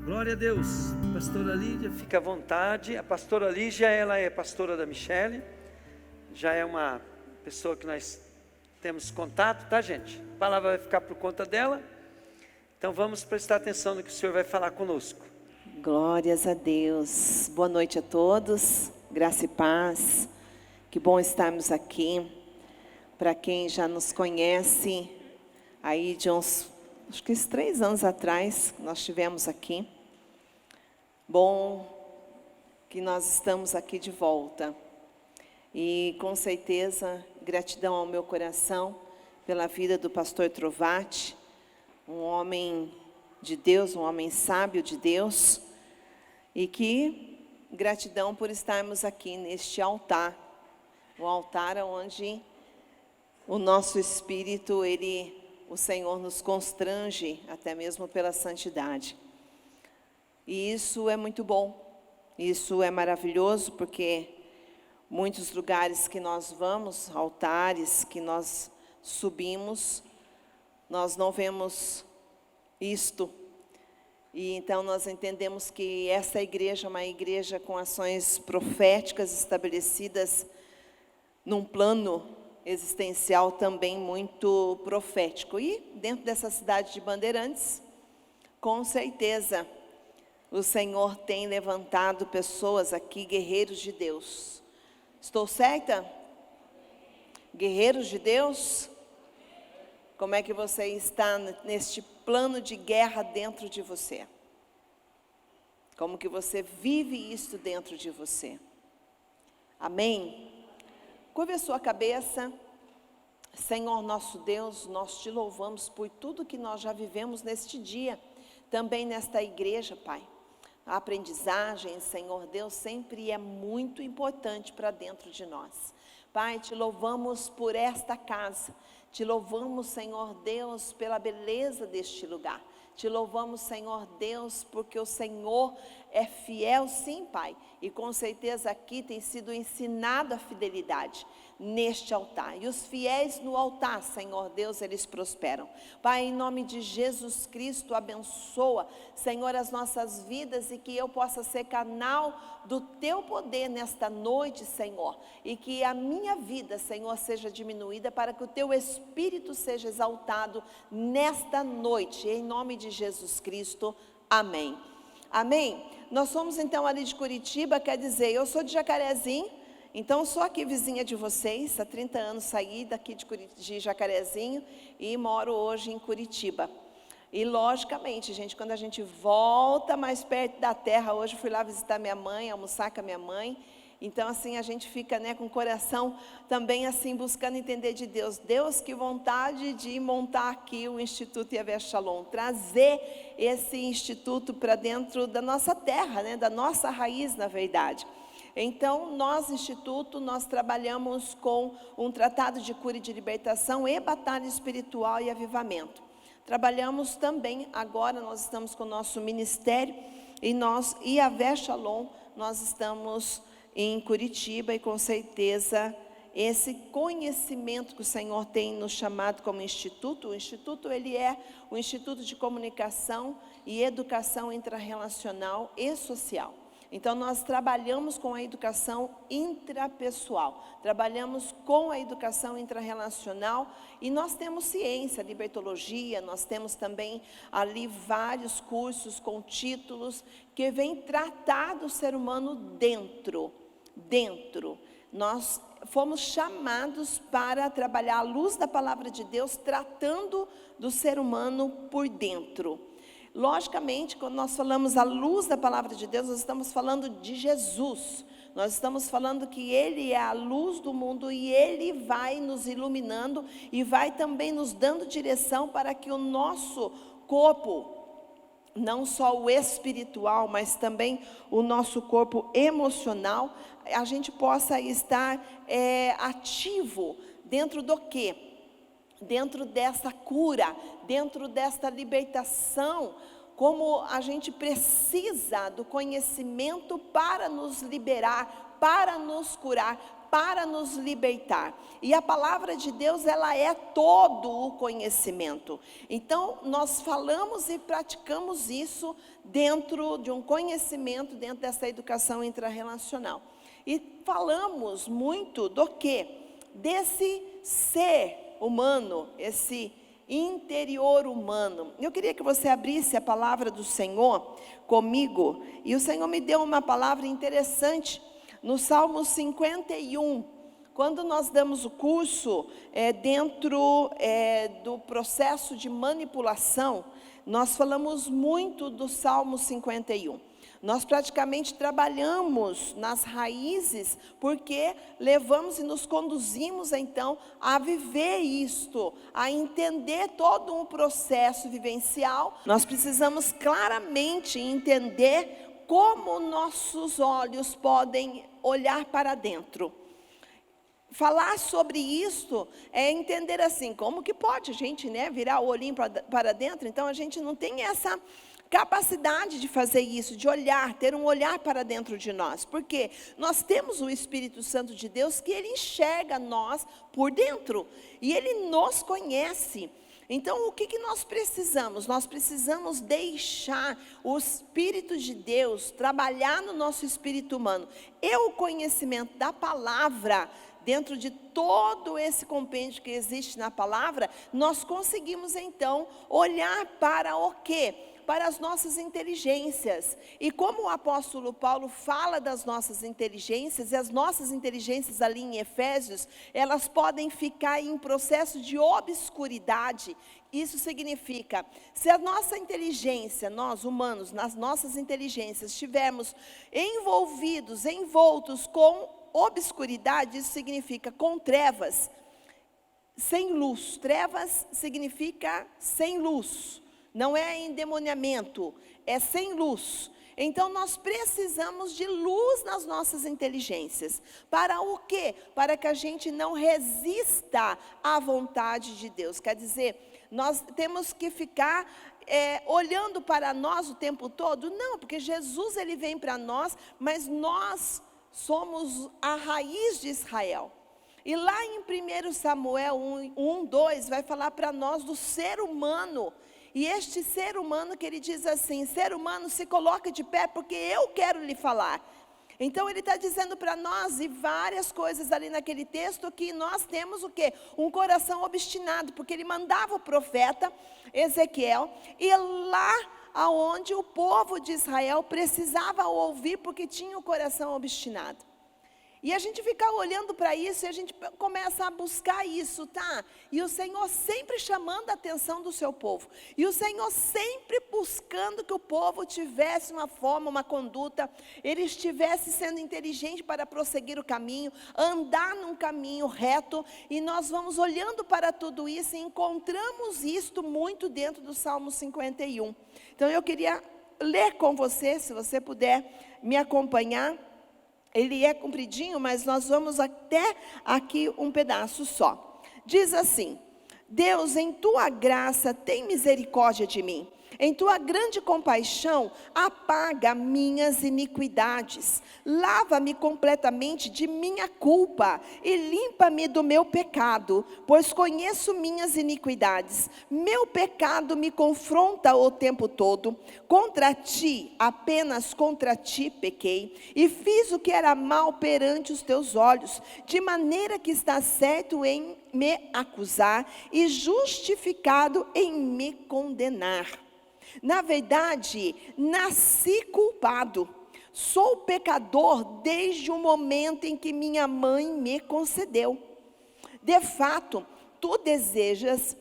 Glória a Deus. Pastora Lídia, fica à vontade. A pastora Lígia, ela é pastora da Michele. Já é uma pessoa que nós temos contato, tá, gente? A palavra vai ficar por conta dela. Então vamos prestar atenção no que o Senhor vai falar conosco. Glórias a Deus. Boa noite a todos. Graça e paz. Que bom estarmos aqui. Para quem já nos conhece, aí de uns, acho que 3 anos atrás, nós estivemos aqui. Bom que nós estamos aqui de volta. E com certeza, gratidão ao meu coração pela vida do pastor Trovati, um homem de Deus, um homem sábio de Deus. E que gratidão por estarmos aqui neste altar. O altar onde o nosso espírito, o Senhor nos constrange, até mesmo pela santidade. E isso é muito bom, isso é maravilhoso, porque muitos lugares que nós vamos, altares que nós subimos, nós não vemos isto. E então nós entendemos que essa igreja é uma igreja com ações proféticas estabelecidas num plano existencial também muito profético. E dentro dessa cidade de Bandeirantes, com certeza, o Senhor tem levantado pessoas aqui, guerreiros de Deus. Estou certa? Guerreiros de Deus? Como é que você está neste plano de guerra dentro de você? Como que você vive isso dentro de você? Amém? Curve a sua cabeça. Senhor nosso Deus, nós te louvamos por tudo que nós já vivemos neste dia, também nesta igreja, Pai. A aprendizagem, Senhor Deus, sempre é muito importante para dentro de nós. Pai, te louvamos por esta casa, te louvamos, Senhor Deus, pela beleza deste lugar. Te louvamos, Senhor Deus, porque o Senhor é fiel, sim, Pai. E com certeza aqui tem sido ensinada a fidelidade neste altar. E os fiéis no altar, Senhor Deus, eles prosperam. Pai, em nome de Jesus Cristo, abençoa, Senhor, as nossas vidas e que eu possa ser canal do Teu poder nesta noite, Senhor. E que a minha vida, Senhor, seja diminuída para que o Teu Espírito seja exaltado nesta noite. Em nome de Jesus Cristo, amém. Amém? Nós somos então ali de Curitiba, quer dizer, eu sou de Jacarezinho, então sou aqui vizinha de vocês, há 30 anos saí daqui de Jacarezinho e moro hoje em Curitiba. E logicamente, gente, quando a gente volta mais perto da terra, hoje fui lá visitar minha mãe, almoçar com a minha mãe. Então assim a gente fica, né, com o coração também assim buscando entender de Deus. Deus, que vontade de montar aqui o Instituto Yahvé Shalom, trazer esse instituto para dentro da nossa terra, né, da nossa raiz, na verdade. Então nós, Instituto, nós trabalhamos com um tratado de cura e de libertação e batalha espiritual e avivamento. Trabalhamos também, agora nós estamos com o nosso ministério e nós, Yahvé Shalom, nós estamos em Curitiba e com certeza esse conhecimento que o Senhor tem nos chamado como instituto, o instituto ele é o Instituto de Comunicação e Educação Intrarrelacional e Social. Então nós trabalhamos com a educação intrapessoal, trabalhamos com a educação intrarrelacional e nós temos ciência, libertologia, nós temos também ali vários cursos com títulos que vêm tratar do ser humano dentro. Nós fomos chamados para trabalhar a luz da palavra de Deus, tratando do ser humano por dentro. Logicamente, quando nós falamos a luz da palavra de Deus, nós estamos falando de Jesus. Nós estamos falando que Ele é a luz do mundo e Ele vai nos iluminando e vai também nos dando direção para que o nosso corpo, não só o espiritual, mas também o nosso corpo emocional, a gente possa estar ativo dentro do quê? Dentro dessa cura, dentro desta libertação, como a gente precisa do conhecimento para nos liberar, para nos curar, para nos libertar. E a palavra de Deus, ela é todo o conhecimento. Então, nós falamos e praticamos isso dentro de um conhecimento, dentro dessa educação intrarrelacional. E falamos muito do quê? Desse ser humano, esse interior humano. Eu queria que você abrisse a palavra do Senhor comigo. E o Senhor me deu uma palavra interessante no Salmo 51. Quando nós damos o curso dentro do processo de manipulação, nós falamos muito do Salmo 51. Nós praticamente trabalhamos nas raízes, porque levamos e nos conduzimos então a viver isto, a entender todo um processo vivencial. Nós precisamos claramente entender como nossos olhos podem olhar para dentro. Falar sobre isso é entender assim, como que pode a gente, virar o olhinho para dentro? Então a gente não tem essa capacidade de fazer isso, de olhar, ter um olhar para dentro de nós. Porque nós temos o Espírito Santo de Deus, que Ele enxerga nós por dentro, e Ele nos conhece. Então, o que nós precisamos? Nós precisamos deixar o Espírito de Deus trabalhar no nosso espírito humano. E o conhecimento da palavra, dentro de todo esse compêndio que existe na palavra, nós conseguimos então olhar para o quê? Para as nossas inteligências. E como o apóstolo Paulo fala das nossas inteligências, e as nossas inteligências ali em Efésios, elas podem ficar em processo de obscuridade. Isso significa, se a nossa inteligência, nós humanos, nas nossas inteligências, estivermos envoltos com obscuridade, isso significa com trevas, sem luz. Trevas significa sem luz. Não é endemoniamento, é sem luz. Então nós precisamos de luz nas nossas inteligências. Para o quê? Para que a gente não resista à vontade de Deus. Quer dizer, nós temos que ficar olhando para nós o tempo todo? Não, porque Jesus ele vem para nós, mas nós somos a raiz de Israel. E lá em 1 Samuel 1:2 vai falar para nós do ser humano. E este ser humano que ele diz assim, ser humano, se coloca de pé porque eu quero lhe falar. Então ele está dizendo para nós, e várias coisas ali naquele texto, que nós temos o quê? Um coração obstinado, porque ele mandava o profeta Ezequiel, e lá aonde o povo de Israel precisava ouvir, porque tinha o coração obstinado. E a gente fica olhando para isso e a gente começa a buscar isso, tá? E o Senhor sempre chamando a atenção do seu povo. E o Senhor sempre buscando que o povo tivesse uma forma, uma conduta, ele estivesse sendo inteligente para prosseguir o caminho, andar num caminho reto. E nós vamos olhando para tudo isso e encontramos isto muito dentro do Salmo 51. Então eu queria ler com você, se você puder me acompanhar. Ele é compridinho, mas nós vamos até aqui um pedaço só. Diz assim: Deus, em tua graça, tem misericórdia de mim. Em tua grande compaixão, apaga minhas iniquidades. Lava-me completamente de minha culpa e limpa-me do meu pecado, pois conheço minhas iniquidades. Meu pecado me confronta o tempo todo. Contra ti, apenas contra ti pequei, e fiz o que era mal perante os teus olhos, de maneira que está certo em me acusar e justificado em me condenar. Na verdade, nasci culpado. Sou pecador desde o momento em que minha mãe me concedeu. De fato, tu desejas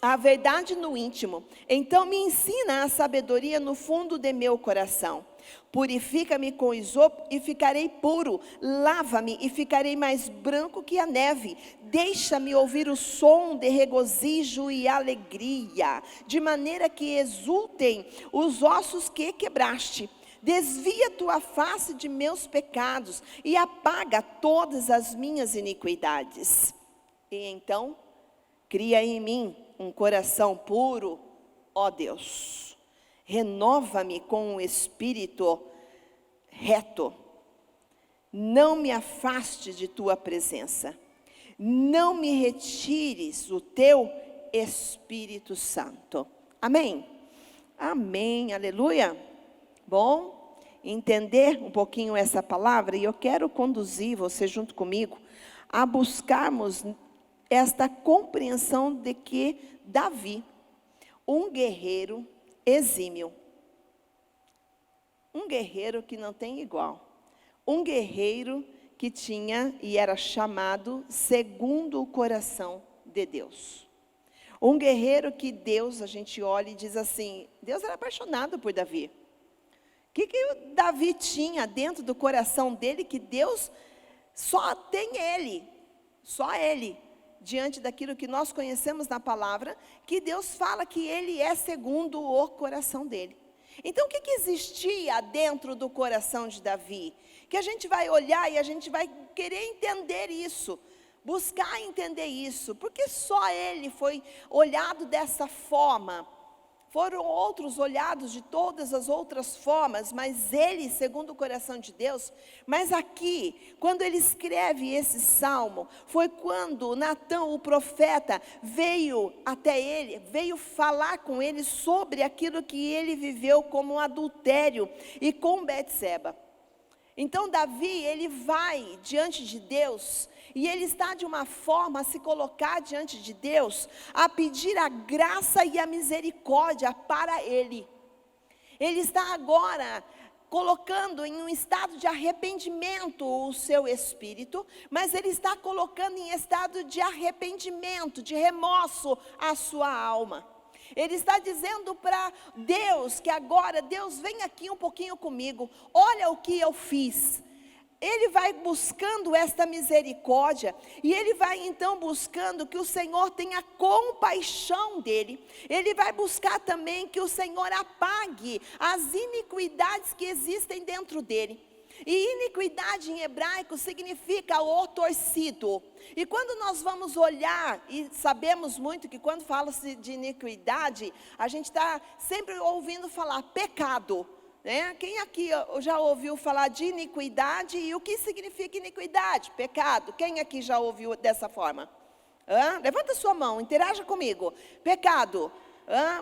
a verdade no íntimo. Então me ensina a sabedoria no fundo de meu coração. Purifica-me com isopo e ficarei puro. Lava-me e ficarei mais branco que a neve. Deixa-me ouvir o som de regozijo e alegria, de maneira que exultem os ossos que quebraste. Desvia tua face de meus pecados e apaga todas as minhas iniquidades. E então, cria em mim um coração puro, ó Deus. Renova-me com um espírito reto. não me afaste de tua presença, não me retires o teu Espírito Santo. Amém? Amém, aleluia. Bom, entender um pouquinho essa palavra, e eu quero conduzir você junto comigo a buscarmos esta compreensão de que Davi, um guerreiro exímio, um guerreiro que não tem igual, um guerreiro que tinha e era chamado segundo o coração de Deus. Um guerreiro que Deus, a gente olha e diz assim, Deus era apaixonado por Davi. O que o Davi tinha dentro do coração dele que Deus só tem ele, só ele, diante daquilo que nós conhecemos na palavra, que Deus fala que ele é segundo o coração dele. Então o que existia dentro do coração de Davi? Que a gente vai olhar e a gente vai querer entender isso, buscar entender isso, porque só ele foi olhado dessa forma. Foram outros olhados de todas as outras formas, mas ele, segundo o coração de Deus. Mas aqui, quando ele escreve esse salmo, foi quando Natã, o profeta, veio até ele, veio falar com ele sobre aquilo que ele viveu como um adultério e com Betseba. Então Davi, ele vai diante de Deus, e ele está de uma forma a se colocar diante de Deus, a pedir a graça e a misericórdia para ele. Ele está agora colocando em um estado de arrependimento o seu espírito, mas ele está colocando em estado de arrependimento, de remorso a sua alma. Ele está dizendo para Deus que agora, Deus, vem aqui um pouquinho comigo, olha o que eu fiz. Ele vai buscando esta misericórdia, e ele vai então buscando que o Senhor tenha compaixão dele. Ele vai buscar também que o Senhor apague as iniquidades que existem dentro dele. E iniquidade em hebraico significa o torcido. E quando nós vamos olhar, e sabemos muito que quando fala-se de iniquidade, a gente está sempre ouvindo falar pecado, né? Quem aqui já ouviu falar de iniquidade e o que significa iniquidade? Pecado. Quem aqui já ouviu dessa forma? Levanta sua mão, interaja comigo. Pecado.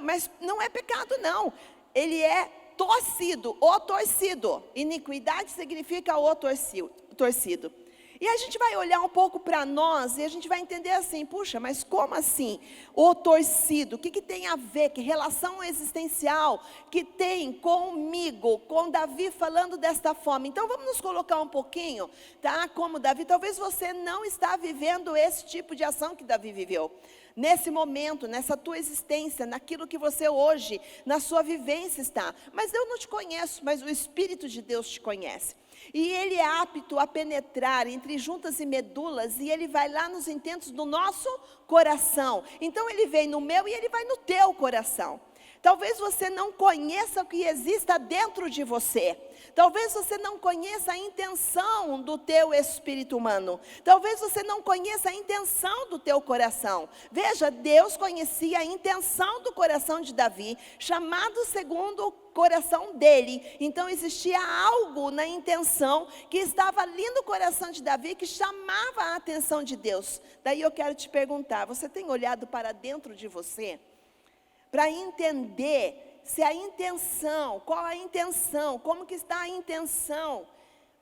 Mas não é pecado não, ele é torcido, o torcido. Iniquidade significa o torcido. E a gente vai olhar um pouco para nós e a gente vai entender assim, puxa, mas como assim? O torcido, o que tem a ver? Que relação existencial que tem comigo, com Davi falando desta forma? Então vamos nos colocar um pouquinho, tá? Como Davi, talvez você não está vivendo esse tipo de ação que Davi viveu. Nesse momento, nessa tua existência, naquilo que você hoje, na sua vivência está. Mas eu não te conheço, mas o Espírito de Deus te conhece. E Ele é apto a penetrar entre juntas e medulas, e Ele vai lá nos intentos do nosso coração. Então Ele vem no meu e Ele vai no teu coração. Talvez você não conheça o que exista dentro de você. Talvez você não conheça a intenção do teu espírito humano. Talvez você não conheça a intenção do teu coração. Veja, Deus conhecia a intenção do coração de Davi, chamado segundo o coração dele. Então existia algo na intenção que estava ali no coração de Davi, que chamava a atenção de Deus. Daí eu quero te perguntar, você tem olhado para dentro de você? Para entender se a intenção, qual a intenção, como que está a intenção.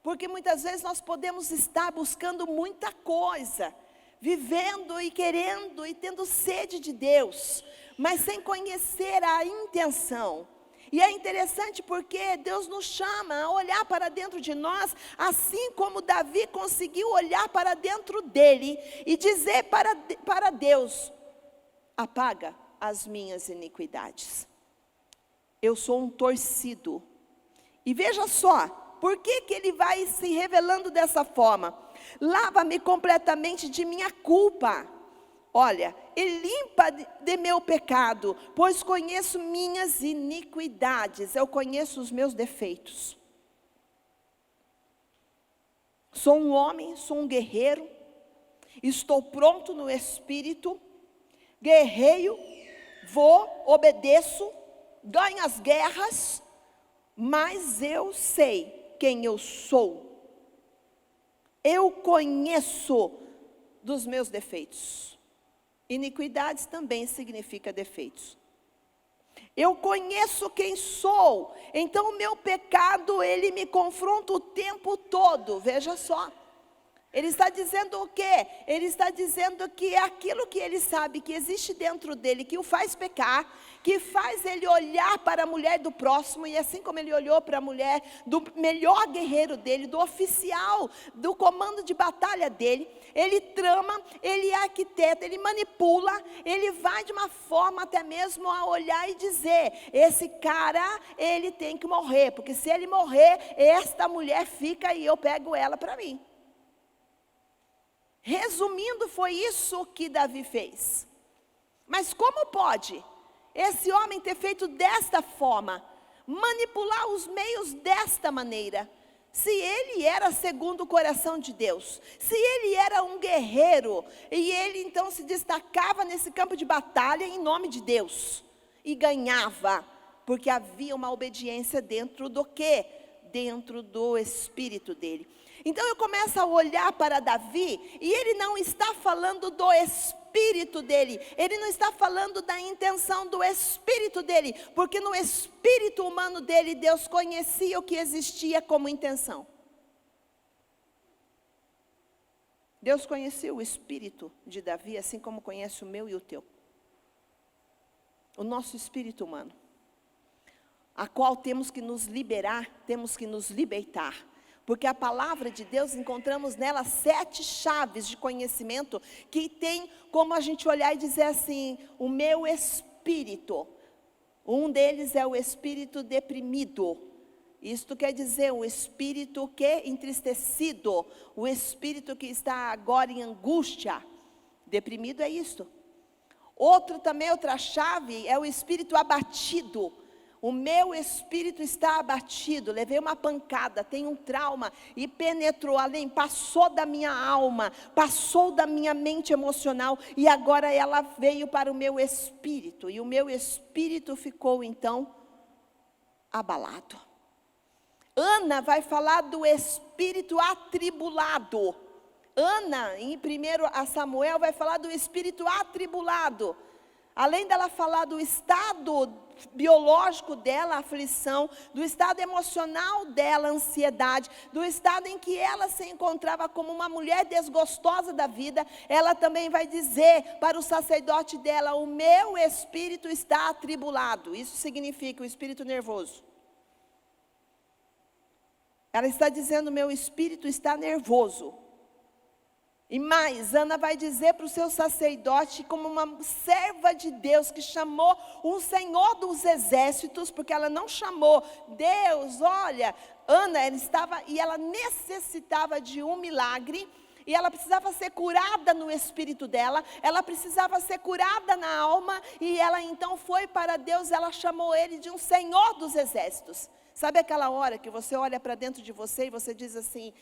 Porque muitas vezes nós podemos estar buscando muita coisa, vivendo e querendo e tendo sede de Deus, mas sem conhecer a intenção. E é interessante porque Deus nos chama a olhar para dentro de nós, assim como Davi conseguiu olhar para dentro dele e dizer para Deus: apaga as minhas iniquidades. Eu sou um torcido. E veja só, por que ele vai se revelando dessa forma? Lava-me completamente de minha culpa. Olha, e limpa de meu pecado, pois conheço minhas iniquidades. Eu conheço os meus defeitos. Sou um homem, sou um guerreiro. Estou pronto no espírito. Guerreio. Vou, obedeço, ganho as guerras, mas eu sei quem eu sou. Eu conheço dos meus defeitos. Iniquidades também significa defeitos. Eu conheço quem sou, então o meu pecado, ele me confronta o tempo todo. Veja só, ele está dizendo o quê? Ele está dizendo que é aquilo que ele sabe que existe dentro dele, que o faz pecar, que faz ele olhar para a mulher do próximo, e assim como ele olhou para a mulher do melhor guerreiro dele, do oficial, do comando de batalha dele, ele trama, ele arquiteta, ele manipula, ele vai de uma forma até mesmo a olhar e dizer, esse cara, ele tem que morrer, porque se ele morrer, esta mulher fica e eu pego ela para mim. Resumindo, foi isso que Davi fez. Mas como pode esse homem ter feito desta forma, manipular os meios desta maneira, se ele era segundo o coração de Deus, se ele era um guerreiro, e ele então se destacava nesse campo de batalha em nome de Deus, e ganhava, porque havia uma obediência dentro do quê? Dentro do espírito dele. Então eu começo a olhar para Davi, e ele não está falando do espírito dele, ele não está falando da intenção do espírito dele, porque no espírito humano dele, Deus conhecia o que existia como intenção. Deus conhecia o espírito de Davi, assim como conhece o meu e o teu. O nosso espírito humano, a qual temos que nos liberar, temos que nos libertar. Porque a palavra de Deus, encontramos nela 7 chaves de conhecimento, que tem como a gente olhar e dizer assim, o meu espírito. Um deles é o espírito deprimido. Isto quer dizer o espírito que entristecido, o espírito que está agora em angústia. Deprimido é isto. Outra chave é o espírito abatido. O meu espírito está abatido, levei uma pancada, tenho um trauma e penetrou além, passou da minha alma, passou da minha mente emocional e agora ela veio para o meu espírito. E o meu espírito ficou então abalado. Ana vai falar do espírito atribulado. Ana, em 1 Samuel, vai falar do espírito atribulado. Além dela falar do estado biológico dela, a aflição, do estado emocional dela, a ansiedade, do estado em que ela se encontrava como uma mulher desgostosa da vida, ela também vai dizer para o sacerdote dela, o meu espírito está atribulado. Isso significa o espírito nervoso. Ela está dizendo, meu espírito está nervoso. E mais, Ana vai dizer para o seu sacerdote, como uma serva de Deus, que chamou um Senhor dos exércitos, porque ela não chamou Deus, olha, Ana, ela necessitava de um milagre, e ela precisava ser curada no espírito dela, ela precisava ser curada na alma, e ela então foi para Deus, ela chamou ele de um Senhor dos exércitos. Sabe aquela hora que você olha para dentro de você e você diz assim,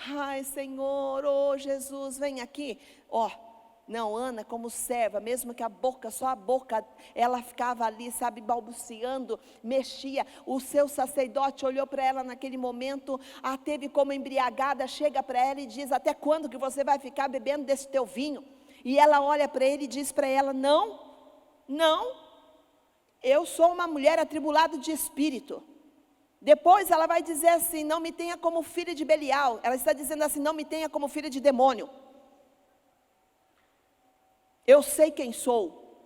ai Senhor, oh Jesus, vem aqui. Não, Ana como serva, mesmo que só a boca, ela ficava ali, sabe, balbuciando, mexia. O seu sacerdote olhou para ela naquele momento, a teve como embriagada, chega para ela e diz, até quando que você vai ficar bebendo desse teu vinho? E ela olha para ele e diz para ela, não, eu sou uma mulher atribulada de espírito. Depois ela vai dizer assim, não me tenha como filha de Belial. Ela está dizendo assim, não me tenha como filha de demônio. Eu sei quem sou.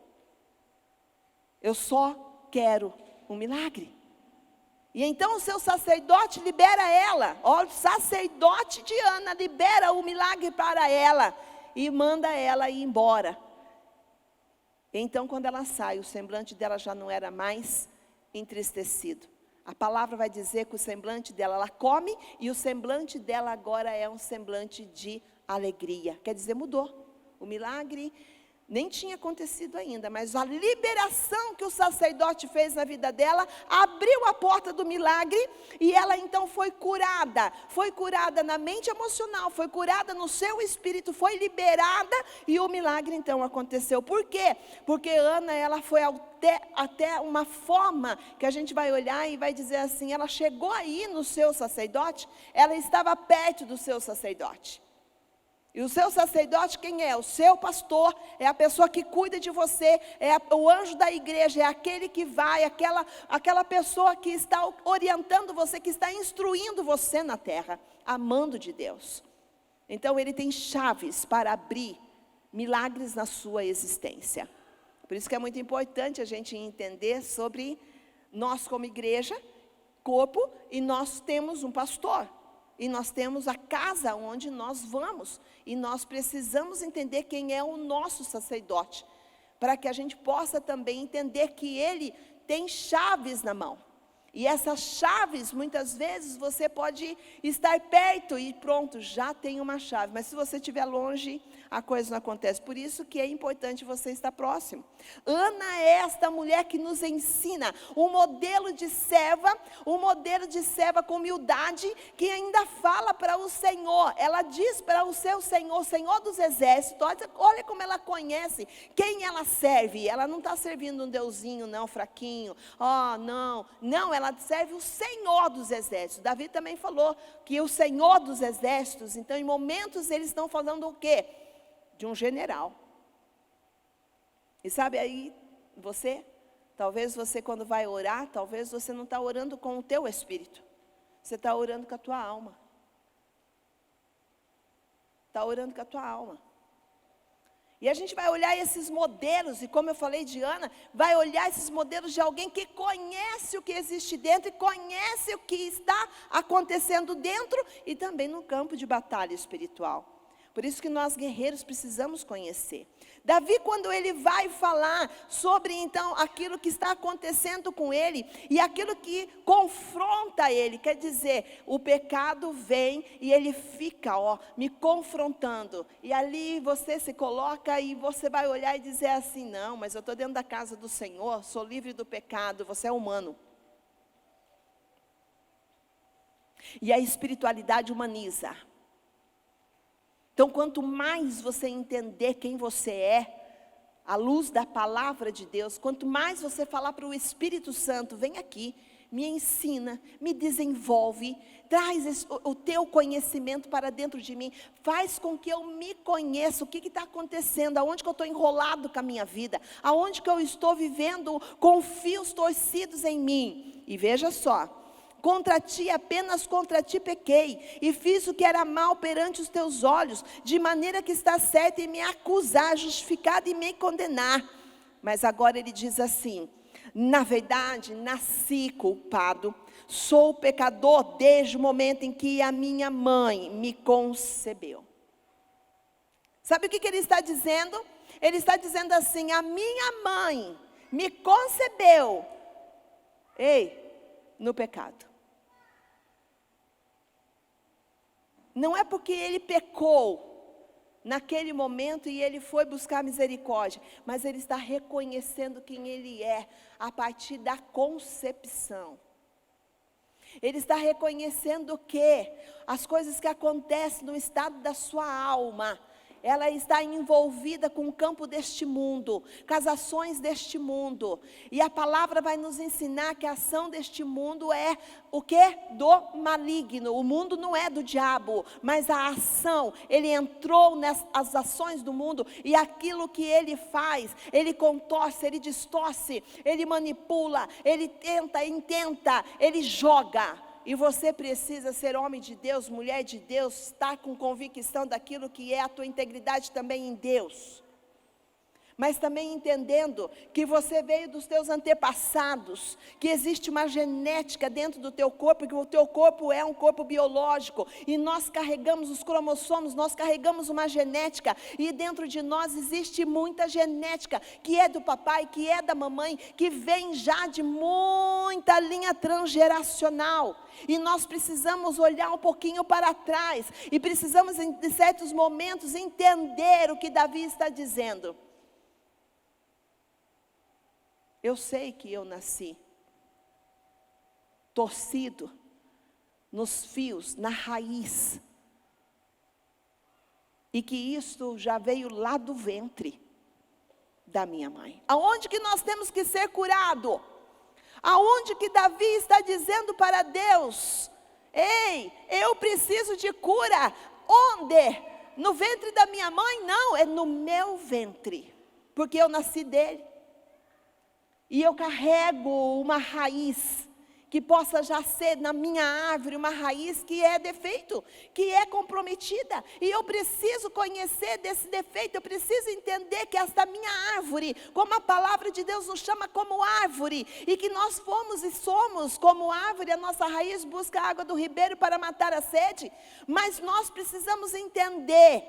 Eu só quero um milagre. E então o seu sacerdote libera ela. O sacerdote de Ana libera o milagre para ela. E manda ela ir embora. Então quando ela sai, o semblante dela já não era mais entristecido. A palavra vai dizer que o semblante dela, ela come, e o semblante dela agora é um semblante de alegria. Quer dizer, mudou. O milagre nem tinha acontecido ainda, mas a liberação que o sacerdote fez na vida dela, abriu a porta do milagre, e ela então foi curada na mente emocional, foi curada no seu espírito, foi liberada, e o milagre então aconteceu. Por quê? Porque Ana, ela foi até uma forma que a gente vai olhar e vai dizer assim, ela chegou aí no seu sacerdote, ela estava perto do seu sacerdote. E o seu sacerdote quem é? O seu pastor, é a pessoa que cuida de você, o anjo da igreja, é aquele que vai, aquela pessoa que está orientando você, que está instruindo você na terra, amando de Deus. Então ele tem chaves para abrir milagres na sua existência. Por isso que é muito importante a gente entender sobre nós como igreja, corpo, e nós temos um pastor. E nós temos a casa onde nós vamos. E nós precisamos entender quem é o nosso sacerdote. Para que a gente possa também entender que ele tem chaves na mão. E essas chaves, muitas vezes, você pode estar perto e pronto, já tem uma chave. Mas se você estiver longe, a coisa não acontece. Por isso que é importante você estar próximo. Ana é esta mulher que nos ensina um modelo de serva com humildade, que ainda fala para o Senhor. Ela diz para o seu Senhor, Senhor dos exércitos, olha como ela conhece quem ela serve. Ela não está servindo um deusinho, não, fraquinho. Não, ela serve o Senhor dos exércitos. Davi também falou que o Senhor dos exércitos, então em momentos eles estão falando o quê? De um general. E sabe aí, talvez você quando vai orar, talvez você não está orando com o teu espírito. Você está orando com a tua alma. Está orando com a tua alma. E a gente vai olhar esses modelos, e como eu falei de Ana, vai olhar esses modelos de alguém que conhece o que existe dentro, e conhece o que está acontecendo dentro, e também no campo de batalha espiritual. Por isso que nós guerreiros precisamos conhecer. Davi, quando ele vai falar sobre então aquilo que está acontecendo com ele, e aquilo que confronta ele, quer dizer, o pecado vem e ele fica me confrontando, e ali você se coloca e você vai olhar e dizer assim, não, mas eu estou dentro da casa do Senhor, sou livre do pecado, você é humano. E a espiritualidade humaniza. Então, quanto mais você entender quem você é, à luz da palavra de Deus, quanto mais você falar para o Espírito Santo, vem aqui, me ensina, me desenvolve, traz o teu conhecimento para dentro de mim, faz com que eu me conheça, o que está acontecendo, aonde que eu estou enrolado com a minha vida, aonde que eu estou vivendo com fios torcidos em mim. E veja só, apenas contra ti pequei, e fiz o que era mal perante os teus olhos, de maneira que está certo em me acusar, justificado e me condenar. Mas agora ele diz assim, na verdade, nasci culpado, sou pecador desde o momento em que a minha mãe me concebeu. Sabe o que ele está dizendo? Ele está dizendo assim, a minha mãe me concebeu, no pecado. Não é porque ele pecou naquele momento e ele foi buscar misericórdia, mas ele está reconhecendo quem ele é a partir da concepção. Ele está reconhecendo que as coisas que acontecem no estado da sua alma, ela está envolvida com o campo deste mundo, com as ações deste mundo. E a palavra vai nos ensinar que a ação deste mundo é o quê? Do maligno. O mundo não é do diabo, mas a ação, ele entrou nas ações do mundo, e aquilo que ele faz, ele contorce, ele distorce, ele manipula, ele intenta, ele joga. E você precisa ser homem de Deus, mulher de Deus, estar com convicção daquilo que é a tua integridade também em Deus. Mas também entendendo que você veio dos teus antepassados, que existe uma genética dentro do teu corpo, que o teu corpo é um corpo biológico, e nós carregamos os cromossomos, nós carregamos uma genética, e dentro de nós existe muita genética, que é do papai, que é da mamãe, que vem já de muita linha transgeracional, e nós precisamos olhar um pouquinho para trás, e precisamos em certos momentos entender o que Davi está dizendo. Eu sei que eu nasci torcido nos fios, na raiz, e que isto já veio lá do ventre da minha mãe. Aonde que nós temos que ser curado? Aonde que Davi está dizendo para Deus, ei, eu preciso de cura? Onde? no ventre da minha mãe? Não, é no meu ventre, porque eu nasci dele. E eu carrego uma raiz que possa já ser na minha árvore, uma raiz que é defeito, que é comprometida. E eu preciso conhecer desse defeito, eu preciso entender que esta minha árvore, como a palavra de Deus nos chama como árvore, e que nós fomos e somos como árvore, a nossa raiz busca a água do ribeiro para matar a sede. Mas nós precisamos entender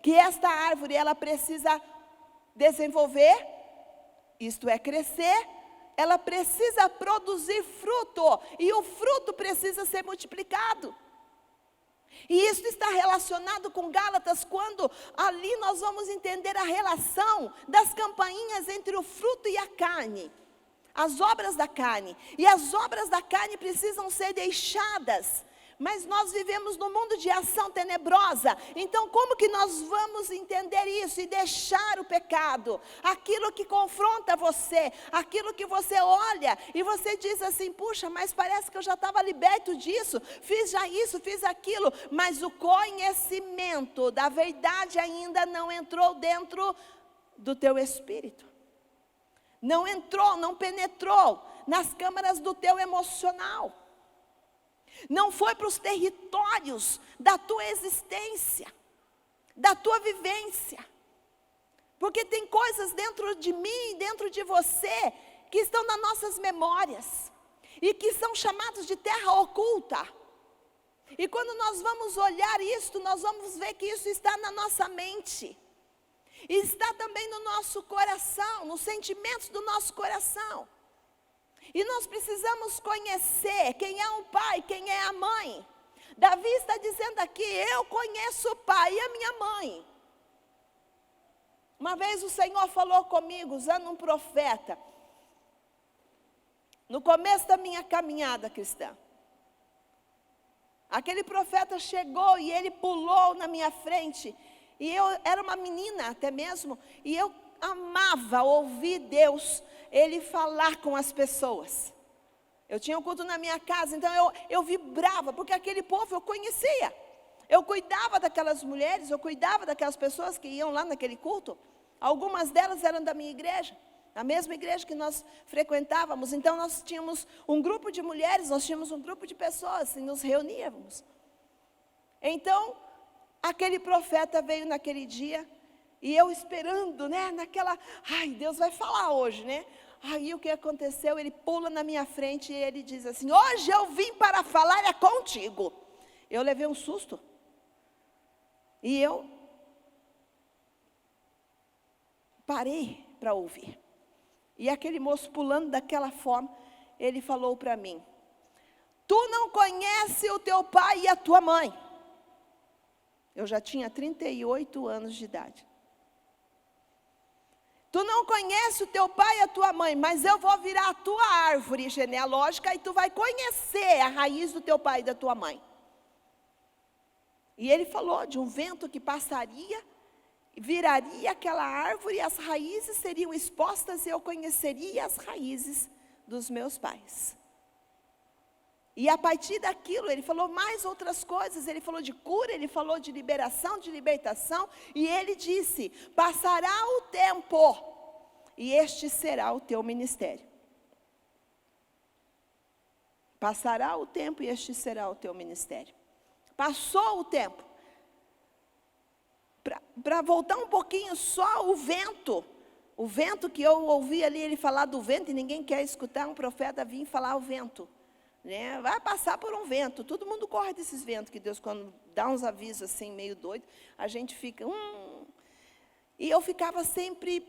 que esta árvore, ela precisa desenvolver, isto é, crescer. Ela precisa produzir fruto, e o fruto precisa ser multiplicado. E isso está relacionado com Gálatas, quando ali nós vamos entender a relação das campainhas entre o fruto e a carne, as obras da carne. E as obras da carne precisam ser deixadas. Mas nós vivemos num mundo de ação tenebrosa. Então como que nós vamos entender isso e deixar o pecado? Aquilo que confronta você, aquilo que você olha e você diz assim, puxa, mas parece que eu já estava liberto disso, fiz já isso, fiz aquilo. Mas o conhecimento da verdade ainda não entrou dentro do teu espírito. Não entrou, não penetrou nas câmaras do teu emocional. Não foi para os territórios da tua existência, da tua vivência. Porque tem coisas dentro de mim, dentro de você, que estão nas nossas memórias. E que são chamados de terra oculta. E quando nós vamos olhar isto, nós vamos ver que isso está na nossa mente. E está também no nosso coração, nos sentimentos do nosso coração. E nós precisamos conhecer quem é o pai, quem é a mãe. Davi está dizendo aqui, eu conheço o pai e a minha mãe. Uma vez o Senhor falou comigo, usando um profeta, no começo da minha caminhada cristã. Aquele profeta chegou e ele pulou na minha frente. E eu era uma menina até mesmo, e eu amava ouvir Deus, Ele falar com as pessoas. Eu tinha um culto na minha casa, então eu vibrava, porque aquele povo eu conhecia. Eu cuidava daquelas mulheres, eu cuidava daquelas pessoas que iam lá naquele culto. Algumas delas eram da minha igreja, a mesma igreja que nós frequentávamos. Então nós tínhamos um grupo de mulheres, nós tínhamos um grupo de pessoas, e nos reuníamos. Então, aquele profeta veio naquele dia, e eu esperando, né, naquela, ai, Deus vai falar hoje, né? Aí o que aconteceu? Ele pula na minha frente e ele diz assim, hoje eu vim para falar é contigo. Eu levei um susto. E eu parei para ouvir. E aquele moço pulando daquela forma, ele falou para mim, tu não conheces o teu pai e a tua mãe. Eu já tinha 38 anos de idade. Tu não conheces o teu pai e a tua mãe, mas eu vou virar a tua árvore genealógica e tu vai conhecer a raiz do teu pai e da tua mãe. E ele falou de um vento que passaria, viraria aquela árvore e as raízes seriam expostas e eu conheceria as raízes dos meus pais. E a partir daquilo, ele falou mais outras coisas, ele falou de cura, ele falou de liberação, de libertação, e ele disse, passará o tempo, e este será o teu ministério. Passará o tempo e este será o teu ministério. Passou o tempo. Para voltar um pouquinho, só o vento que eu ouvi ali, ele falar do vento, e ninguém quer escutar um profeta vir falar o vento. Né? Vai passar por um vento, todo mundo corre desses ventos, que Deus quando dá uns avisos assim, meio doido, a gente fica, E eu ficava sempre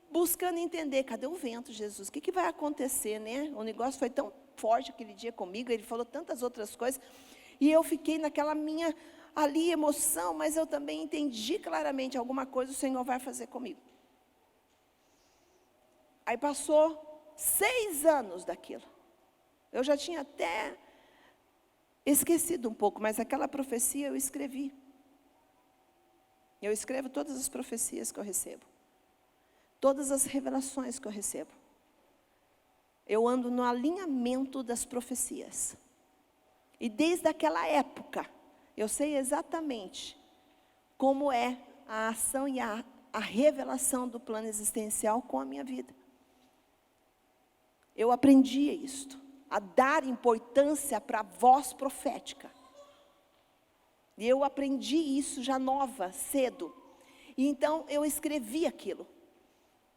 buscando entender, cadê o vento, Jesus? O que vai acontecer, né? O negócio foi tão forte aquele dia comigo, ele falou tantas outras coisas, e eu fiquei naquela minha, ali, emoção, mas eu também entendi claramente, alguma coisa o Senhor vai fazer comigo. Aí passou 6 anos daquilo. Eu já tinha até esquecido um pouco, mas aquela profecia eu escrevi. Eu escrevo todas as profecias que eu recebo. Todas as revelações que eu recebo. Eu ando no alinhamento das profecias. E desde aquela época, eu sei exatamente como é a ação e a revelação do plano existencial com a minha vida. Eu aprendi isto, a dar importância para a voz profética. E eu aprendi isso já nova, cedo. E então eu escrevi aquilo.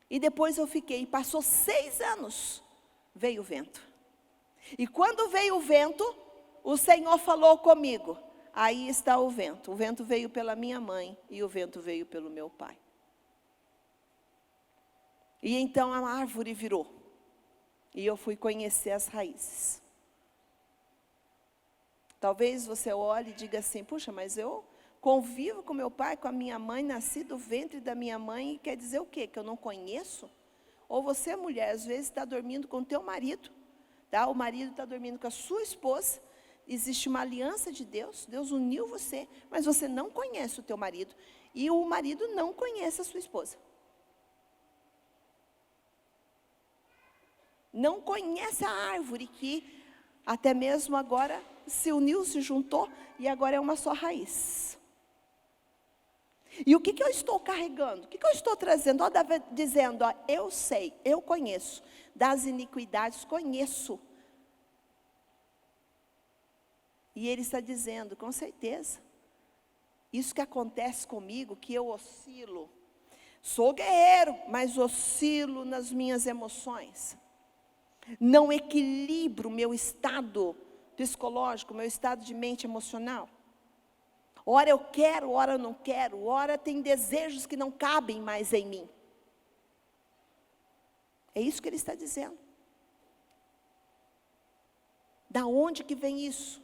E depois eu fiquei, passou 6 anos, veio o vento. E quando veio o vento, o Senhor falou comigo, aí está o vento veio pela minha mãe e o vento veio pelo meu pai. E então a árvore virou, e eu fui conhecer as raízes. Talvez você olhe e diga assim, puxa, mas eu convivo com meu pai, com a minha mãe, nasci do ventre da minha mãe, e quer dizer o quê? Que eu não conheço? Ou você, mulher, às vezes está dormindo com o teu marido, tá? O marido está dormindo com a sua esposa, existe uma aliança de Deus, Deus uniu você, mas você não conhece o teu marido, e o marido não conhece a sua esposa. Não conhece a árvore que até mesmo agora se uniu, se juntou, e agora é uma só raiz. E o que eu estou carregando? O que eu estou trazendo? Dizendo, eu sei, eu conheço, das iniquidades conheço. E ele está dizendo, com certeza, isso que acontece comigo, que eu oscilo. Sou guerreiro, mas oscilo nas minhas emoções. Não equilibro o meu estado psicológico, meu estado de mente emocional. Ora eu quero, ora eu não quero, ora tem desejos que não cabem mais em mim. É isso que ele está dizendo. Da onde que vem isso?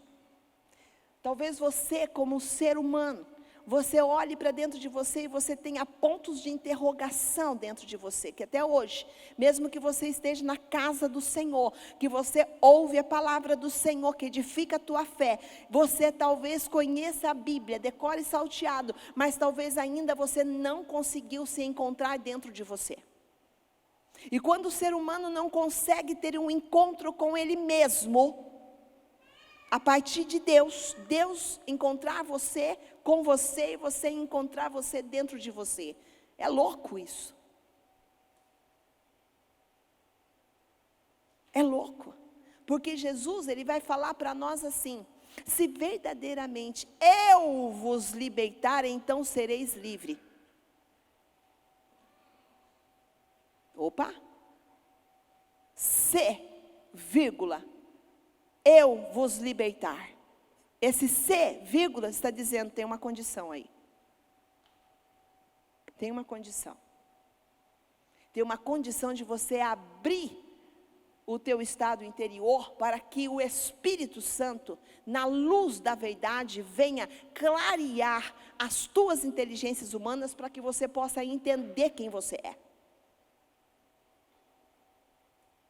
Talvez você, como ser humano, você olhe para dentro de você e você tenha pontos de interrogação dentro de você, que até hoje, mesmo que você esteja na casa do Senhor, que você ouve a palavra do Senhor, que edifica a tua fé, você talvez conheça a Bíblia, decore salteado, mas talvez ainda você não conseguiu se encontrar dentro de você. E quando o ser humano não consegue ter um encontro com ele mesmo, a partir de Deus encontrar você, com você, e você encontrar você dentro de você. É louco isso. É louco. Porque Jesus, ele vai falar para nós assim, se verdadeiramente eu vos libertar, então sereis livres. Opa. Se, vírgula, eu vos libertar. Esse se, vírgula, está dizendo, tem uma condição aí. Tem uma condição. Tem uma condição de você abrir o teu estado interior para que o Espírito Santo, na luz da verdade, venha clarear as tuas inteligências humanas para que você possa entender quem você é.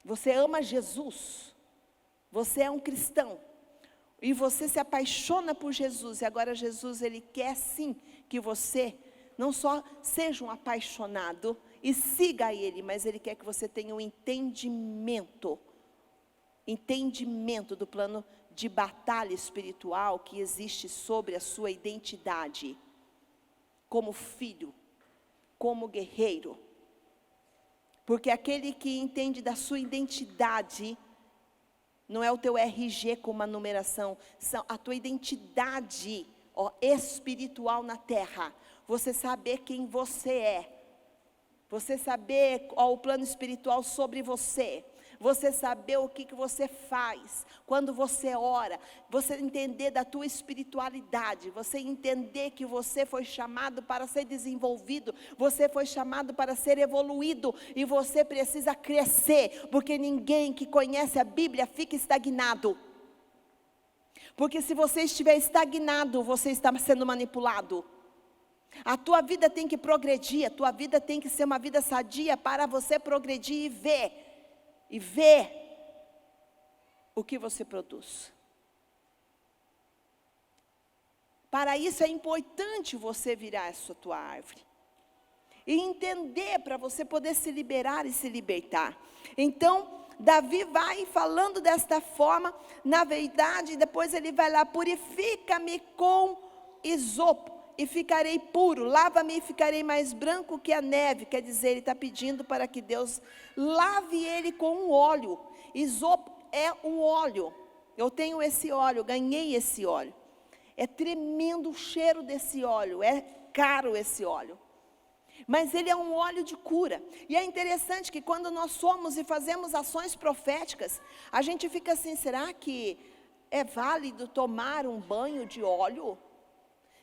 Você ama Jesus. Você é um cristão, e você se apaixona por Jesus, e agora Jesus, ele quer sim, que você não só seja um apaixonado, e siga ele, mas ele quer que você tenha um entendimento do plano de batalha espiritual, que existe sobre a sua identidade, como filho, como guerreiro, porque aquele que entende da sua identidade, não é o teu RG com uma numeração, são a tua identidade espiritual na terra. Você saber quem você é. Você saber o plano espiritual sobre você. Você saber o que você faz quando você ora. Você entender da tua espiritualidade. Você entender que você foi chamado para ser desenvolvido. Você foi chamado para ser evoluído. E você precisa crescer. Porque ninguém que conhece a Bíblia fica estagnado. Porque se você estiver estagnado, você está sendo manipulado. A tua vida tem que progredir. A tua vida tem que ser uma vida sadia para você progredir e ver o que você produz. Para isso é importante você virar essa tua árvore. E entender para você poder se liberar e se libertar. Então, Davi vai falando desta forma, na verdade, depois ele vai lá, purifica-me com isopo. e ficarei puro, lava-me e ficarei mais branco que a neve. Quer dizer, ele está pedindo para que Deus lave ele com um óleo. Isopo é um óleo, eu tenho esse óleo, ganhei esse óleo. É tremendo o cheiro desse óleo, é caro esse óleo. Mas ele é um óleo de cura. E é interessante que quando nós somos e fazemos ações proféticas, a gente fica assim, será que é válido tomar um banho de óleo?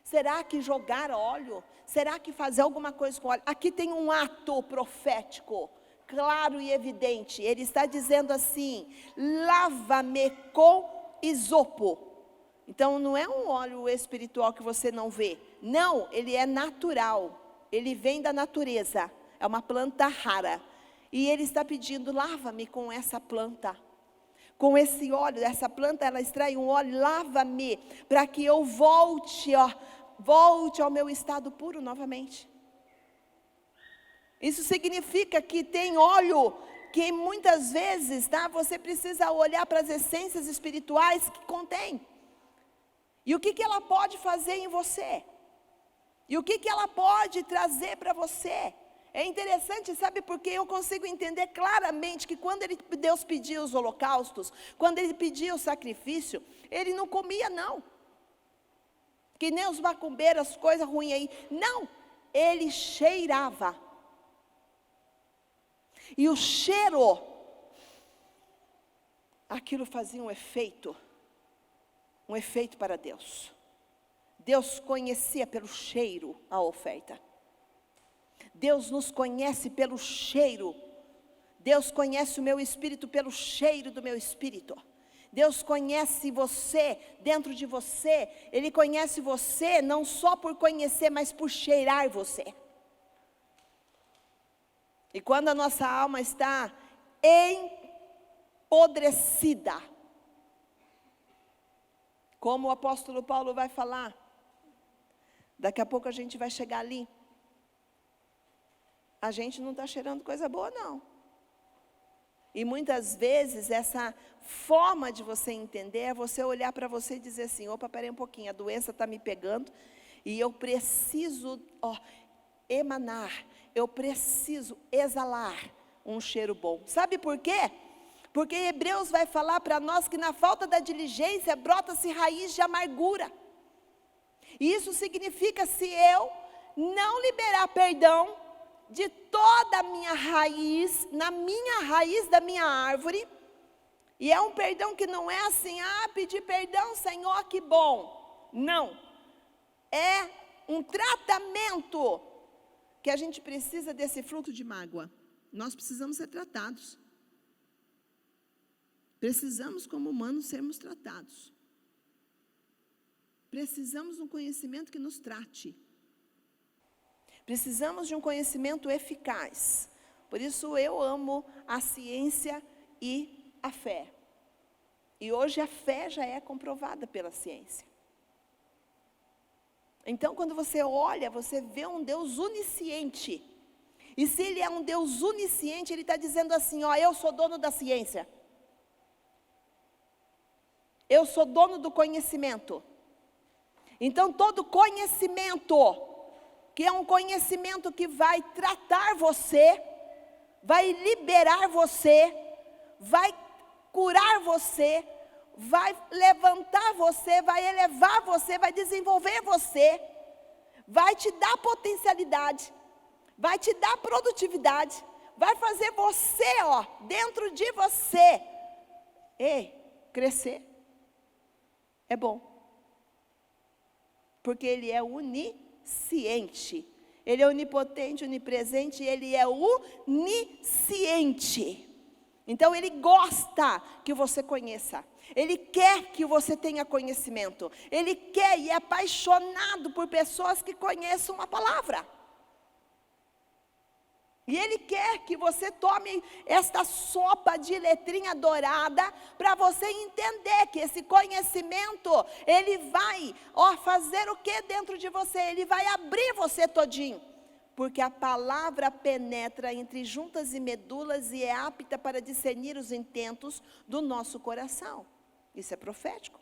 Será que jogar óleo? Será que fazer alguma coisa com óleo? Aqui tem um ato profético, claro e evidente. Ele está dizendo assim, lava-me com isopo. Então não é um óleo espiritual que você não vê. Não, ele é natural. Ele vem da natureza. É uma planta rara. E ele está pedindo, lava-me com essa planta. Com esse óleo, essa planta, ela extrai um óleo, lava-me, para que eu volte ao meu estado puro novamente. Isso significa que tem óleo, que muitas vezes, tá, você precisa olhar para as essências espirituais que contém. E o que ela pode fazer em você? E o que ela pode trazer para você? É interessante, sabe, porque eu consigo entender claramente que quando Deus pedia os holocaustos, quando Ele pedia o sacrifício, Ele não comia não. Que nem os macumbeiros, coisa ruim aí. Não, Ele cheirava. E o cheiro, aquilo fazia um efeito para Deus. Deus conhecia pelo cheiro a oferta. Deus nos conhece pelo cheiro. Deus conhece o meu espírito pelo cheiro do meu espírito. Deus conhece você, dentro de você. Ele conhece você não só por conhecer, mas por cheirar você. E quando a nossa alma está empodrecida, como o apóstolo Paulo vai falar, daqui a pouco a gente vai chegar ali. A gente não está cheirando coisa boa, não. E muitas vezes essa forma de você entender é você olhar para você e dizer assim, opa, peraí um pouquinho, a doença está me pegando e eu preciso emanar, eu preciso exalar um cheiro bom. Sabe por quê? Porque Hebreus vai falar para nós que na falta da diligência brota-se raiz de amargura. E isso significa, se eu não liberar perdão de toda a minha raiz, na minha raiz da minha árvore, e é um perdão que não é assim, pedir perdão, Senhor, que bom. Não, é um tratamento, que a gente precisa desse fruto de mágoa. Nós precisamos ser tratados. Precisamos, como humanos, sermos tratados. Precisamos de um conhecimento que nos trate. Precisamos de um conhecimento eficaz. Por isso eu amo a ciência e a fé. E hoje a fé já é comprovada pela ciência. Então quando você olha, você vê um Deus onisciente. E se Ele é um Deus onisciente, Ele está dizendo assim, eu sou dono da ciência. Eu sou dono do conhecimento. Então todo conhecimento, que é um conhecimento que vai tratar você, vai liberar você, vai curar você, vai levantar você, vai elevar você, vai desenvolver você, vai te dar potencialidade, vai te dar produtividade, vai fazer você, dentro de você, crescer. É bom. Porque Ele é onisciente. Ele é onipotente, onipresente, Ele é onisciente. Então Ele gosta que você conheça. Ele quer que você tenha conhecimento. Ele quer e é apaixonado por pessoas que conheçam a palavra. E Ele quer que você tome esta sopa de letrinha dourada, para você entender que esse conhecimento, ele vai fazer o que dentro de você? Ele vai abrir você todinho. Porque a palavra penetra entre juntas e medulas e é apta para discernir os intentos do nosso coração. Isso é profético.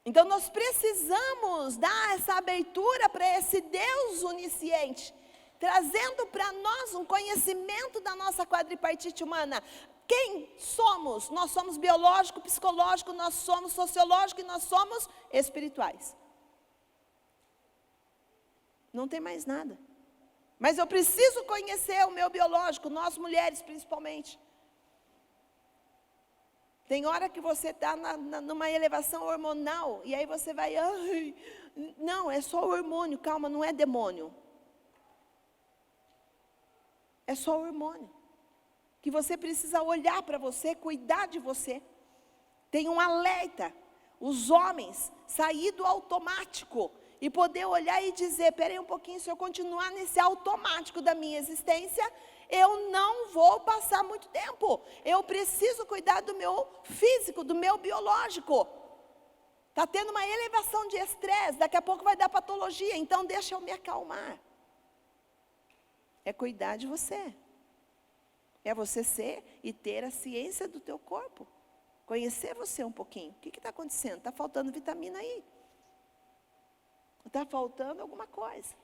Então nós precisamos dar essa abertura para esse Deus onisciente, trazendo para nós um conhecimento da nossa quadripartite humana. Quem somos? Nós somos biológico, psicológico, nós somos sociológico e nós somos espirituais. Não tem mais nada. Mas eu preciso conhecer o meu biológico, nós mulheres principalmente. Tem hora que você está numa elevação hormonal, e aí você vai, ai, não, é só hormônio, calma, não é demônio. É só hormônio. Que você precisa olhar para você, cuidar de você. Tem um alerta, os homens sair do automático e poder olhar e dizer, peraí um pouquinho, se eu continuar nesse automático da minha existência, eu não vou passar muito tempo. Eu preciso cuidar do meu físico, do meu biológico. Está tendo uma elevação de estresse, daqui a pouco vai dar patologia, então deixa eu me acalmar. É cuidar de você. É você ser e ter a ciência do teu corpo. Conhecer você um pouquinho. O que está acontecendo? Está faltando vitamina aí. Está faltando alguma coisa.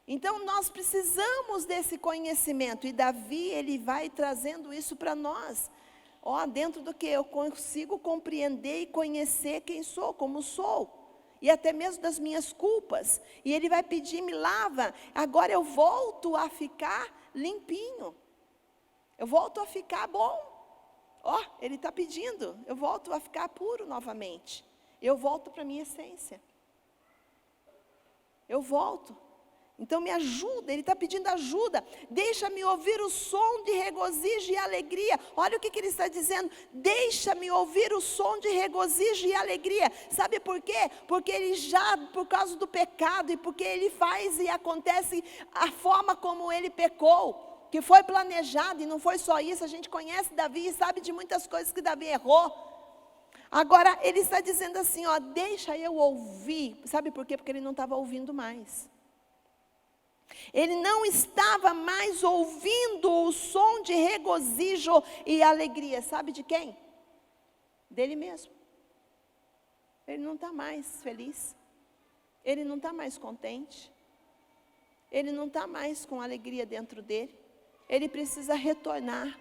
Então, nós precisamos desse conhecimento. E Davi, ele vai trazendo isso para nós. Dentro do que eu consigo compreender e conhecer quem sou, como sou. E até mesmo das minhas culpas. E ele vai pedir, me lava. Agora eu volto a ficar limpinho. Eu volto a ficar bom. Ele está pedindo. Eu volto a ficar puro novamente. Eu volto para a minha essência. Eu volto. Então me ajuda, ele está pedindo ajuda. Deixa-me ouvir o som de regozijo e alegria. Olha o que ele está dizendo. Deixa-me ouvir o som de regozijo e alegria. Sabe por quê? Porque ele já, por causa do pecado, e porque ele faz e acontece a forma como ele pecou, que foi planejado, e não foi só isso. A gente conhece Davi e sabe de muitas coisas que Davi errou. Agora ele está dizendo assim, deixa eu ouvir. Sabe por quê? Porque ele não estava ouvindo mais. Ele não estava mais ouvindo o som de regozijo e alegria. Sabe de quem? Dele mesmo. Ele não está mais feliz. Ele não está mais contente. Ele não está mais com alegria dentro dele. Ele precisa retornar.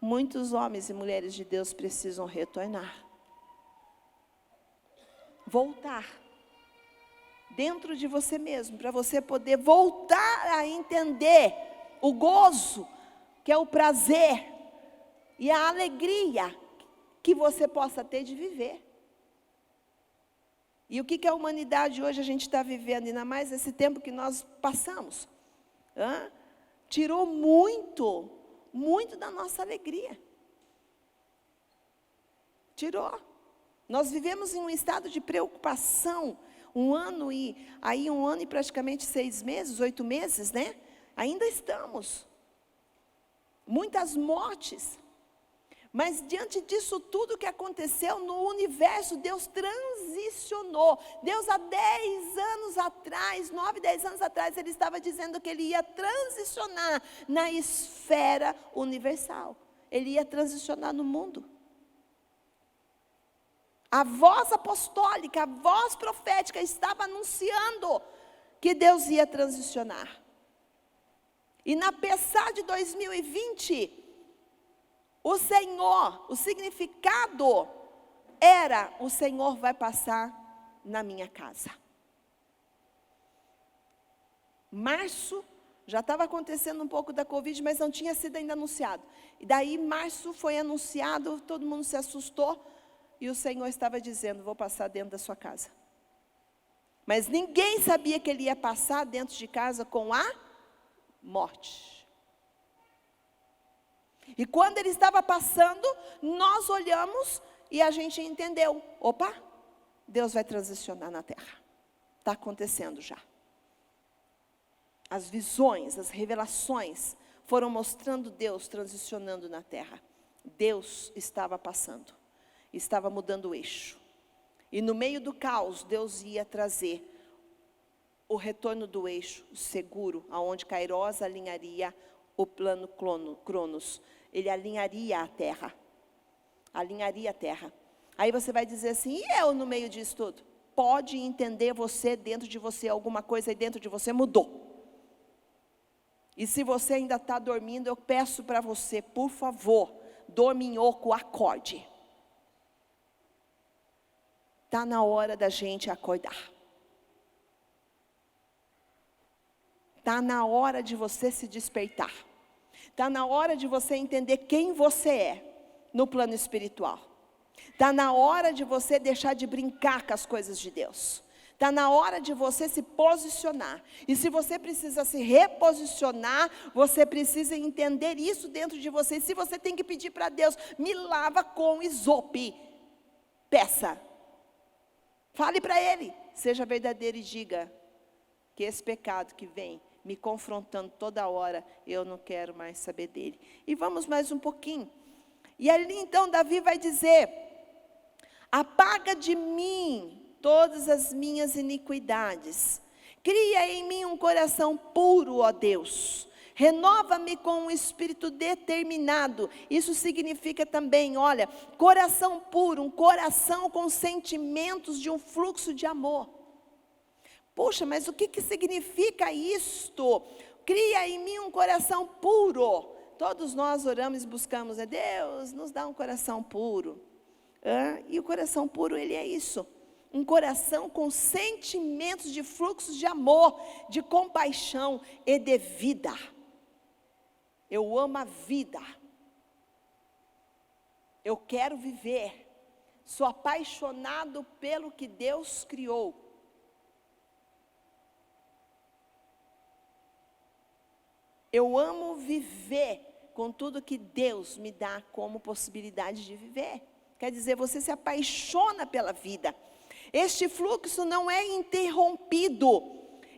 Muitos homens e mulheres de Deus precisam retornar. Voltar. Dentro de você mesmo, para você poder voltar a entender o gozo, que é o prazer, e a alegria que você possa ter de viver. E o que a humanidade hoje a gente está vivendo, ainda mais esse tempo que nós passamos, tirou muito da nossa alegria. Tirou. Nós vivemos em um estado de preocupação, um ano e praticamente 6 meses, 8 meses, né? Ainda estamos. Muitas mortes. Mas diante disso tudo que aconteceu no universo, Deus transicionou. Deus há 10 anos atrás, 9, 10 anos atrás, Ele estava dizendo que Ele ia transicionar na esfera universal. Ele ia transicionar no mundo. A voz apostólica, a voz profética estava anunciando que Deus ia transicionar. E na Pessah de 2020, o Senhor, o significado era: o Senhor vai passar na minha casa. Março, já estava acontecendo um pouco da Covid, mas não tinha sido ainda anunciado. E daí março foi anunciado, todo mundo se assustou. E o Senhor estava dizendo: vou passar dentro da sua casa. Mas ninguém sabia que Ele ia passar dentro de casa com a morte. E quando Ele estava passando, nós olhamos e a gente entendeu: opa, Deus vai transicionar na terra. Está acontecendo já. As visões, as revelações foram mostrando Deus transicionando na terra. Deus estava passando. Estava mudando o eixo. E no meio do caos, Deus ia trazer o retorno do eixo seguro, aonde Kairos alinharia o plano Cronos. Ele alinharia a terra. Alinharia a terra. Aí você vai dizer assim, e eu no meio disso tudo? Pode entender você, dentro de você, alguma coisa aí dentro de você mudou. E se você ainda está dormindo, eu peço para você, por favor, dorminhoco, acorde. Está na hora da gente acordar. Está na hora de você se despertar. Está na hora de você entender quem você é no plano espiritual. Está na hora de você deixar de brincar com as coisas de Deus. Está na hora de você se posicionar. E se você precisa se reposicionar, você precisa entender isso dentro de você. E se você tem que pedir para Deus, me lava com isope, peça. Fale para Ele, seja verdadeiro e diga que esse pecado que vem me confrontando toda hora, eu não quero mais saber dele. E vamos mais um pouquinho. E ali então Davi vai dizer, apaga de mim todas as minhas iniquidades, cria em mim um coração puro, ó Deus, renova-me com um espírito determinado. Isso significa também, olha, coração puro, um coração com sentimentos de um fluxo de amor. Poxa, mas o que significa isto? Cria em mim um coração puro. Todos nós oramos e buscamos, né? Deus, nos dá um coração puro. E o coração puro, ele é isso. Um coração com sentimentos de fluxos de amor, de compaixão e de vida. Eu amo a vida. Eu quero viver. Sou apaixonado pelo que Deus criou. Eu amo viver com tudo que Deus me dá como possibilidade de viver. Quer dizer, você se apaixona pela vida. Este fluxo não é interrompido.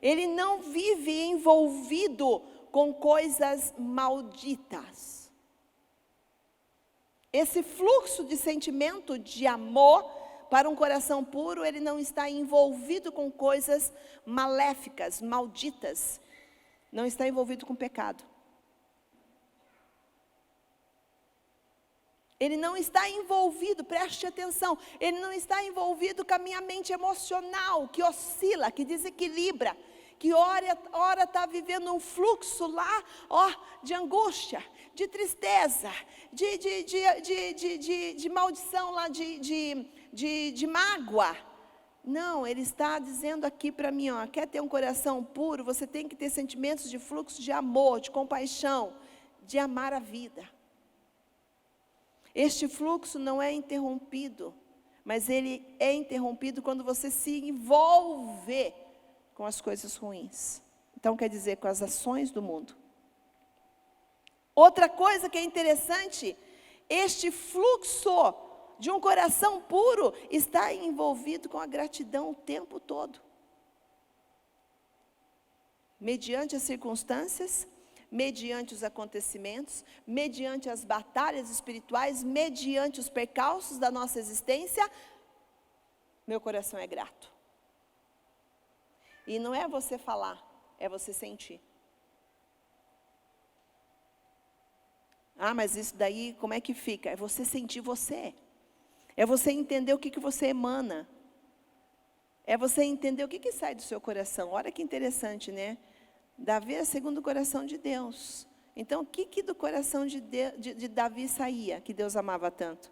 Ele não vive envolvido com coisas malditas. Esse fluxo de sentimento de amor para um coração puro, ele não está envolvido com coisas maléficas, malditas. Não está envolvido com pecado. Ele não está envolvido, preste atenção, ele não está envolvido com a minha mente emocional, que oscila, que desequilibra, que ora está vivendo um fluxo lá, de angústia, de tristeza, de maldição lá, de mágoa. Não, ele está dizendo aqui para mim, quer ter um coração puro, você tem que ter sentimentos de fluxo de amor, de compaixão, de amar a vida. Este fluxo não é interrompido, mas ele é interrompido quando você se envolve com as coisas ruins. Então quer dizer, com as ações do mundo. Outra coisa que é interessante, este fluxo de um coração puro está envolvido com a gratidão o tempo todo. Mediante as circunstâncias, mediante os acontecimentos, mediante as batalhas espirituais, mediante os percalços da nossa existência, meu coração é grato. E não é você falar, é você sentir. Mas isso daí, como é que fica? É você sentir você. É você entender o que você emana. É você entender o que sai do seu coração. Olha que interessante, né? Davi é segundo o coração de Deus. Então, o que do coração de Davi saía, que Deus amava tanto?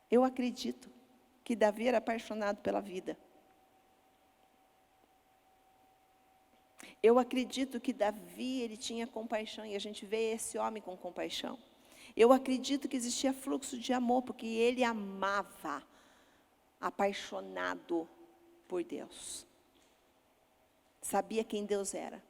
Eu acredito que Davi era apaixonado pela vida. Eu acredito que Davi, ele tinha compaixão, e a gente vê esse homem com compaixão. Eu acredito que existia fluxo de amor, porque ele amava, apaixonado por Deus. Sabia quem Deus era.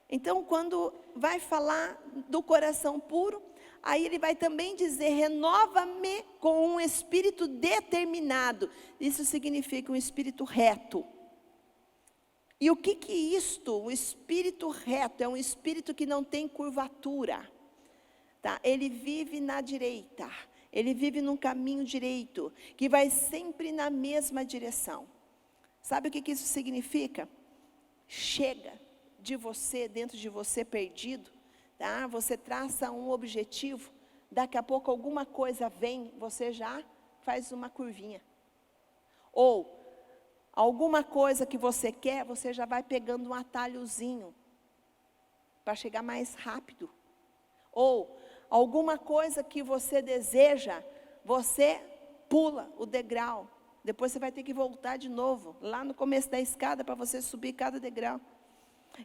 Então, quando vai falar do coração puro, aí ele vai também dizer, renova-me com um espírito determinado. Isso significa um espírito reto. E o que isto, o espírito reto, é um espírito que não tem curvatura. Tá? Ele vive na direita, ele vive num caminho direito, que vai sempre na mesma direção. Sabe o que isso significa? Chega de você, dentro de você perdido, tá? Você traça um objetivo, daqui a pouco alguma coisa vem, você já faz uma curvinha. Ou alguma coisa que você quer, você já vai pegando um atalhozinho para chegar mais rápido. Ou alguma coisa que você deseja, você pula o degrau. Depois você vai ter que voltar de novo, lá no começo da escada, para você subir cada degrau.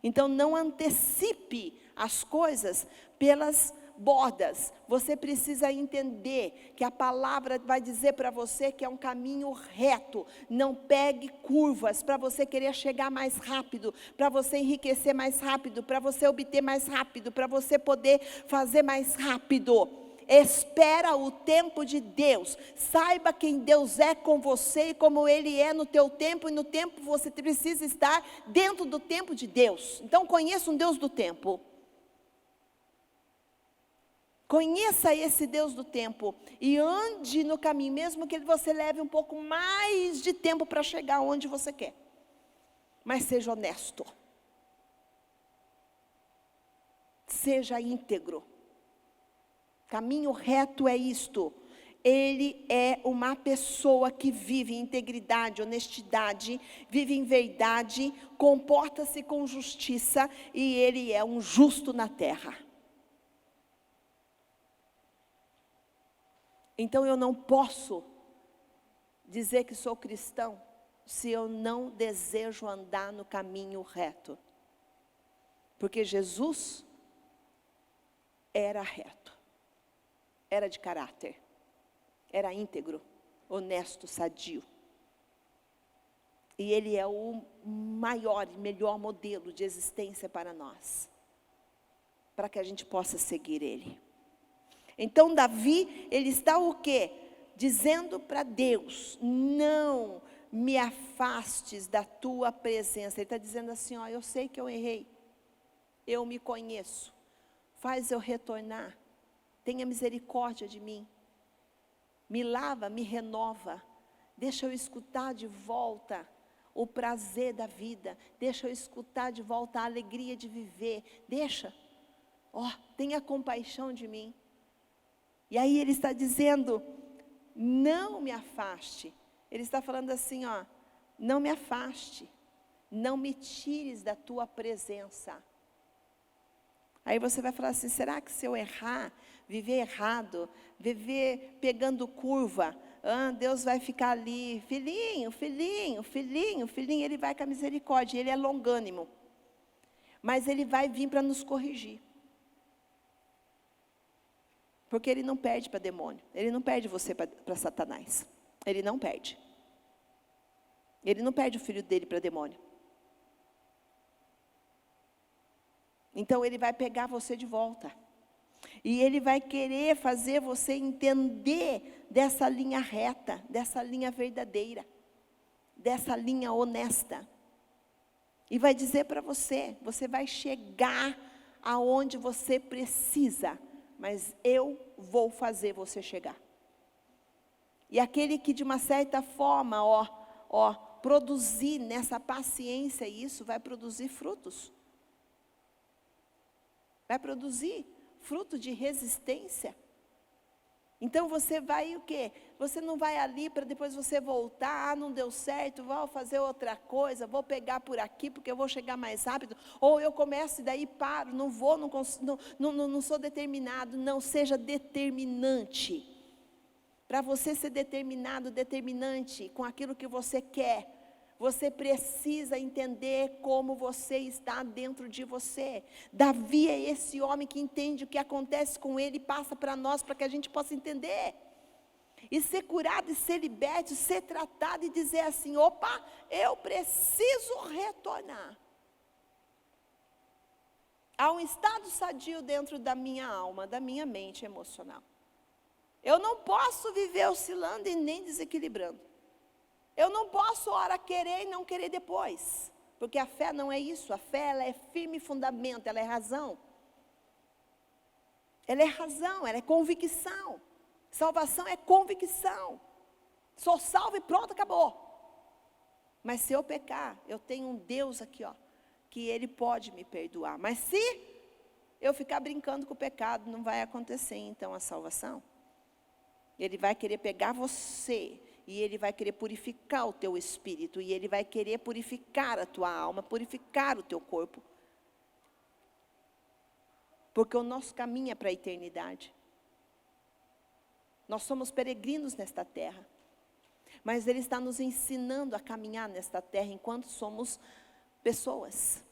Então, não antecipe as coisas pelas bordas. Você precisa entender que a palavra vai dizer para você que é um caminho reto. Não pegue curvas para você querer chegar mais rápido, para você enriquecer mais rápido, para você obter mais rápido, para você poder fazer mais rápido. Espera o tempo de Deus. Saiba quem Deus é com você e como Ele é no teu tempo. E no tempo você precisa estar dentro do tempo de Deus. Então conheça um Deus do tempo. Conheça esse Deus do tempo. E ande no caminho, mesmo que você leve um pouco mais de tempo para chegar onde você quer. Mas seja honesto. Seja íntegro. Caminho reto é isto. Ele é uma pessoa que vive em integridade, honestidade, vive em verdade, comporta-se com justiça e ele é um justo na terra. Então eu não posso dizer que sou cristão se eu não desejo andar no caminho reto. Porque Jesus era reto. Era de caráter, era íntegro, honesto, sadio. E Ele é o maior e melhor modelo de existência para nós, para que a gente possa seguir Ele. Então Davi, ele está o quê? Dizendo para Deus, não me afastes da tua presença. Ele está dizendo assim, ó, eu sei que eu errei, eu me conheço, faz eu retornar. Tenha misericórdia de mim, me lava, me renova, deixa eu escutar de volta o prazer da vida, deixa eu escutar de volta a alegria de viver, tenha compaixão de mim. E aí ele está dizendo, não me afaste, ele está falando assim, ó, não me afaste, não me tires da tua presença. Aí você vai falar assim, será que se eu errar, viver errado, viver pegando curva, Deus vai ficar ali, filhinho, Ele vai com a misericórdia, Ele é longânimo. Mas Ele vai vir para nos corrigir. Porque Ele não perde para demônio, Ele não perde você para Satanás, Ele não perde. Ele não perde o filho dele para demônio. Então Ele vai pegar você de volta. E Ele vai querer fazer você entender dessa linha reta, dessa linha verdadeira, dessa linha honesta. E vai dizer para você, você vai chegar aonde você precisa, mas eu vou fazer você chegar. E aquele que de uma certa forma, produzir nessa paciência isso, vai produzir frutos. Vai produzir fruto de resistência. Então você vai o quê? Você não vai ali para depois você voltar, não deu certo, vou fazer outra coisa, vou pegar por aqui porque eu vou chegar mais rápido, ou eu começo e daí paro, não vou, não sou determinado. Não, seja determinante. Para você ser determinado, determinante com aquilo que você quer, você precisa entender como você está dentro de você. Davi é esse homem que entende o que acontece com ele e passa para nós, para que a gente possa entender. E ser curado e ser liberto, ser tratado e dizer assim, opa, eu preciso retornar a um estado sadio dentro da minha alma, da minha mente emocional. Eu não posso viver oscilando e nem desequilibrando. Eu não posso, ora, querer e não querer depois. Porque a fé não é isso. A fé, ela é firme fundamento, ela é razão. Ela é razão, ela é convicção. Salvação é convicção. Sou salvo e pronto, acabou. Mas se eu pecar, eu tenho um Deus aqui, que Ele pode me perdoar. Mas se eu ficar brincando com o pecado, não vai acontecer então a salvação. Ele vai querer pegar você, e Ele vai querer purificar o teu espírito, e Ele vai querer purificar a tua alma, purificar o teu corpo. Porque o nosso caminho é para a eternidade. Nós somos peregrinos nesta terra. Mas Ele está nos ensinando a caminhar nesta terra enquanto somos pessoas.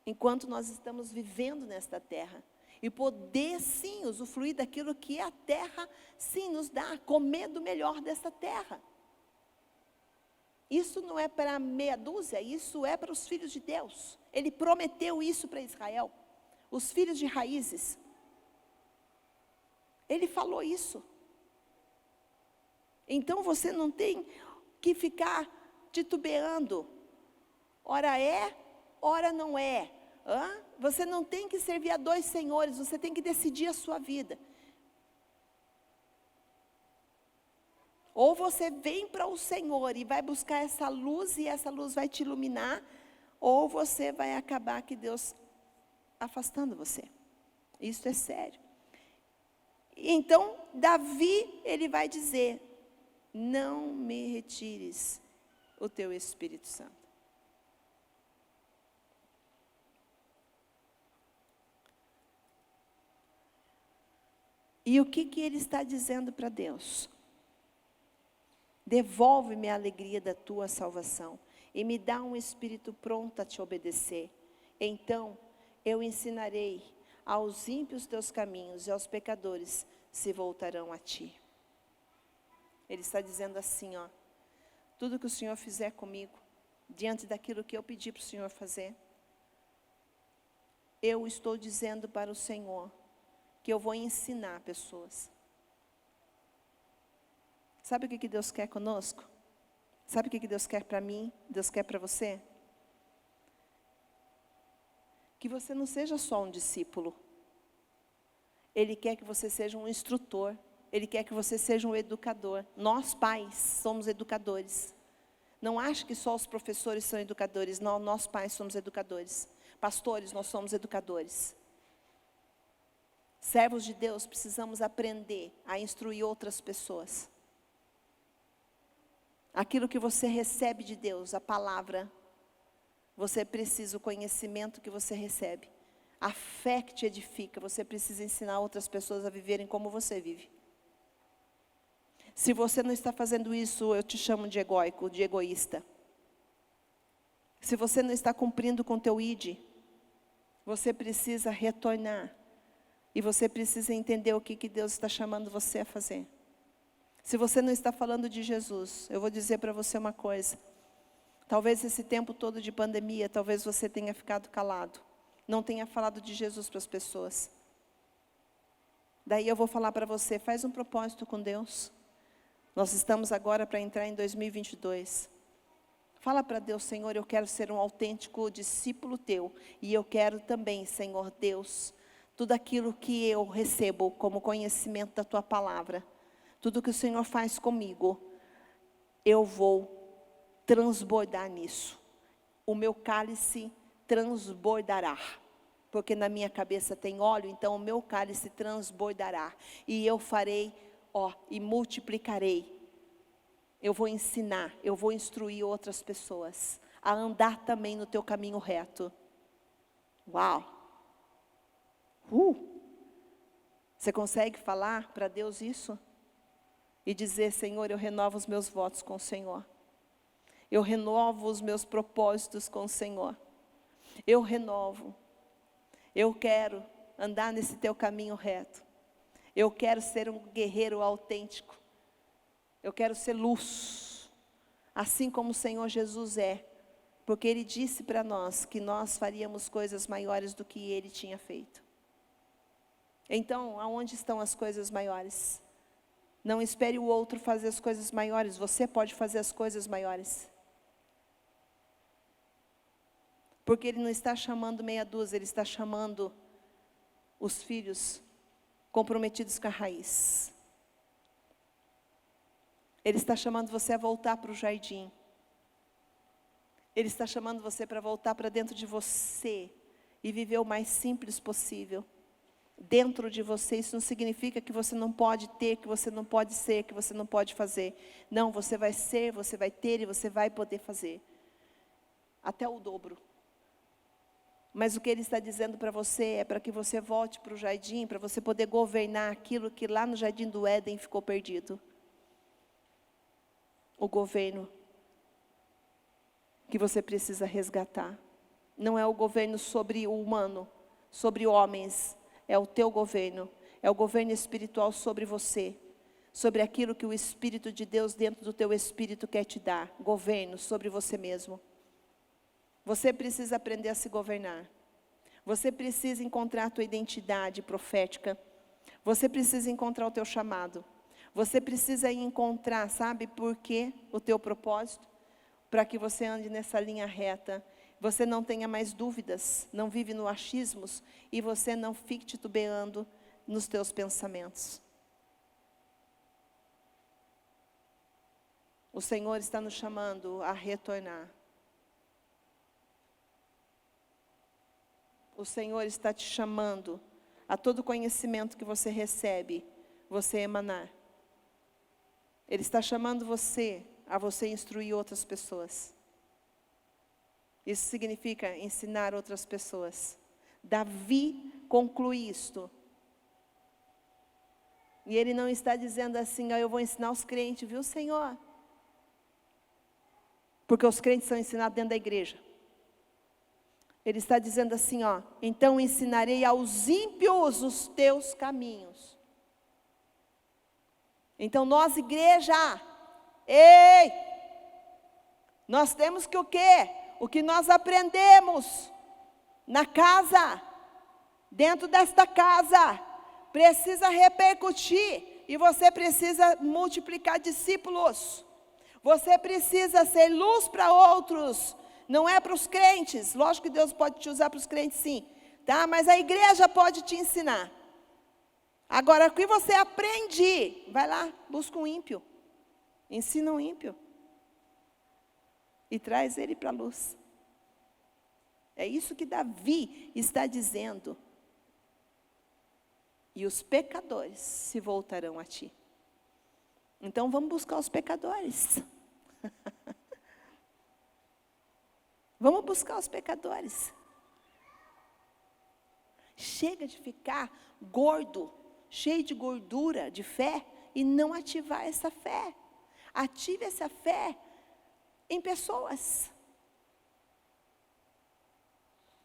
Enquanto nós estamos vivendo nesta terra. E poder, sim, usufruir daquilo que a terra, sim, nos dá. Comer do melhor desta terra. Isso não é para meia dúzia, isso é para os filhos de Deus. Ele prometeu isso para Israel. Os filhos de raízes. Ele falou isso. Então você não tem que ficar titubeando. Ora é, ora não é. Você não tem que servir a dois senhores, você tem que decidir a sua vida. Ou você vem para o Senhor e vai buscar essa luz e essa luz vai te iluminar, ou você vai acabar que Deus afastando você. Isso é sério. Então, Davi, ele vai dizer: não me retires o teu Espírito Santo. E o que ele está dizendo para Deus? Devolve-me a alegria da tua salvação e me dá um espírito pronto a te obedecer. Então eu ensinarei aos ímpios teus caminhos e aos pecadores se voltarão a ti. Ele está dizendo assim, tudo que o Senhor fizer comigo, diante daquilo que eu pedi para o Senhor fazer, eu estou dizendo para o Senhor que eu vou ensinar pessoas. Sabe o que Deus quer conosco? Sabe o que Deus quer para mim? Deus quer para você? Que você não seja só um discípulo. Ele quer que você seja um instrutor. Ele quer que você seja um educador. Nós, pais, somos educadores. Não ache que só os professores são educadores. Não, nós, pais, somos educadores. Pastores, nós somos educadores. Servos de Deus, precisamos aprender a instruir outras pessoas. Aquilo que você recebe de Deus, a palavra, você precisa, o conhecimento que você recebe, a fé que te edifica, você precisa ensinar outras pessoas a viverem como você vive. Se você não está fazendo isso, eu te chamo de egóico, de egoísta. Se você não está cumprindo com o teu ID, você precisa retornar. E você precisa entender o que Deus está chamando você a fazer. Se você não está falando de Jesus, eu vou dizer para você uma coisa. Talvez esse tempo todo de pandemia, talvez você tenha ficado calado. Não tenha falado de Jesus para as pessoas. Daí eu vou falar para você, faz um propósito com Deus. Nós estamos agora para entrar em 2022. Fala para Deus, Senhor, eu quero ser um autêntico discípulo teu. E eu quero também, Senhor Deus, tudo aquilo que eu recebo como conhecimento da tua palavra, tudo que o Senhor faz comigo, eu vou transbordar nisso. O meu cálice transbordará. Porque na minha cabeça tem óleo, então o meu cálice transbordará. E eu farei, e multiplicarei. Eu vou ensinar, eu vou instruir outras pessoas a andar também no teu caminho reto. Uau! Você consegue falar para Deus isso? E dizer, Senhor, eu renovo os meus votos com o Senhor. Eu renovo os meus propósitos com o Senhor. Eu renovo. Eu quero andar nesse teu caminho reto. Eu quero ser um guerreiro autêntico. Eu quero ser luz. Assim como o Senhor Jesus é. Porque Ele disse para nós que nós faríamos coisas maiores do que Ele tinha feito. Então, aonde estão as coisas maiores? Não espere o outro fazer as coisas maiores. Você pode fazer as coisas maiores. Porque Ele não está chamando meia dúzia, Ele está chamando os filhos comprometidos com a raiz. Ele está chamando você a voltar para o jardim. Ele está chamando você para voltar para dentro de você e viver o mais simples possível. Dentro de você, isso não significa que você não pode ter, que você não pode ser, que você não pode fazer. Não, você vai ser, você vai ter e você vai poder fazer. Até o dobro. Mas o que Ele está dizendo para você é para que você volte para o jardim, para você poder governar aquilo que lá no jardim do Éden ficou perdido. O governo que você precisa resgatar. Não é o governo sobre o humano, sobre homens. É o teu governo. É o governo espiritual sobre você. Sobre aquilo que o Espírito de Deus dentro do teu espírito quer te dar. Governo sobre você mesmo. Você precisa aprender a se governar. Você precisa encontrar a tua identidade profética. Você precisa encontrar o teu chamado. Você precisa encontrar, sabe por quê? O teu propósito. Para que você ande nessa linha reta. Você não tenha mais dúvidas. Não vive no achismos. E você não fique titubeando nos teus pensamentos. O Senhor está nos chamando a retornar. O Senhor está te chamando a todo conhecimento que você recebe, você emanar. Ele está chamando você a você instruir outras pessoas. Isso significa ensinar outras pessoas. Davi conclui isto. E ele não está dizendo assim, eu vou ensinar os crentes, viu, Senhor? Porque os crentes são ensinados dentro da igreja. Ele está dizendo assim, então ensinarei aos ímpios os teus caminhos. Então nós, igreja, nós temos que o quê? O que nós aprendemos na casa, dentro desta casa, precisa repercutir, e você precisa multiplicar discípulos. Você precisa ser luz para outros. Não é para os crentes. Lógico que Deus pode te usar para os crentes, sim. Tá? Mas a igreja pode te ensinar. Agora, o que você aprende, vai lá, busca um ímpio. Ensina um ímpio. E traz ele para a luz. É isso que Davi está dizendo. E os pecadores se voltarão a ti. Então, vamos buscar os pecadores. Vamos buscar os pecadores. Chega de ficar gordo, cheio de gordura, de fé, e não ativar essa fé. Ative essa fé em pessoas.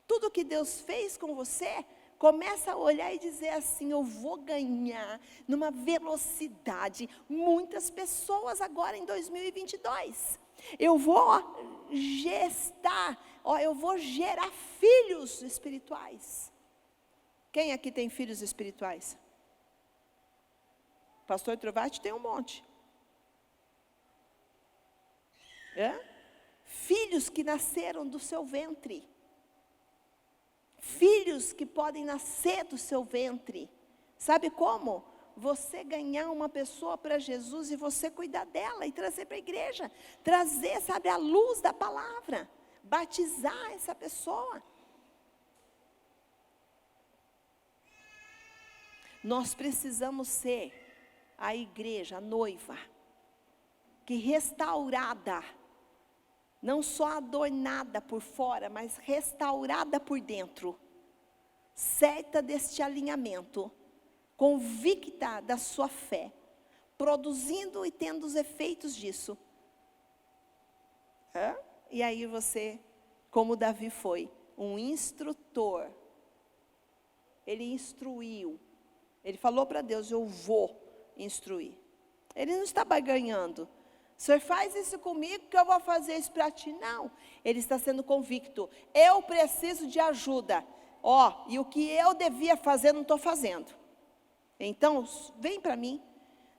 Tudo que Deus fez com você, começa a olhar e dizer assim, eu vou ganhar numa velocidade muitas pessoas agora em 2022. Eu vou gestar, eu vou gerar filhos espirituais. Quem aqui tem filhos espirituais? Pastor Trovati tem um monte. Filhos que nasceram do seu ventre. Filhos que podem nascer do seu ventre. Sabe como? Você ganhar uma pessoa para Jesus e você cuidar dela e trazer para a igreja. Trazer, sabe, a luz da palavra. Batizar essa pessoa. Nós precisamos ser a igreja, a noiva, que restaurada, não só adornada por fora, mas restaurada por dentro, certa deste alinhamento, convicta da sua fé, produzindo e tendo os efeitos disso. E aí você, como Davi foi, um instrutor, ele instruiu, ele falou para Deus, eu vou instruir. Ele não está barganhando. O Senhor faz isso comigo que eu vou fazer isso para ti. Não, ele está sendo convicto. Eu preciso de ajuda. E o que eu devia fazer, não estou fazendo. Então, vem para mim,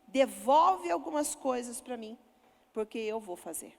devolve algumas coisas para mim, porque eu vou fazer.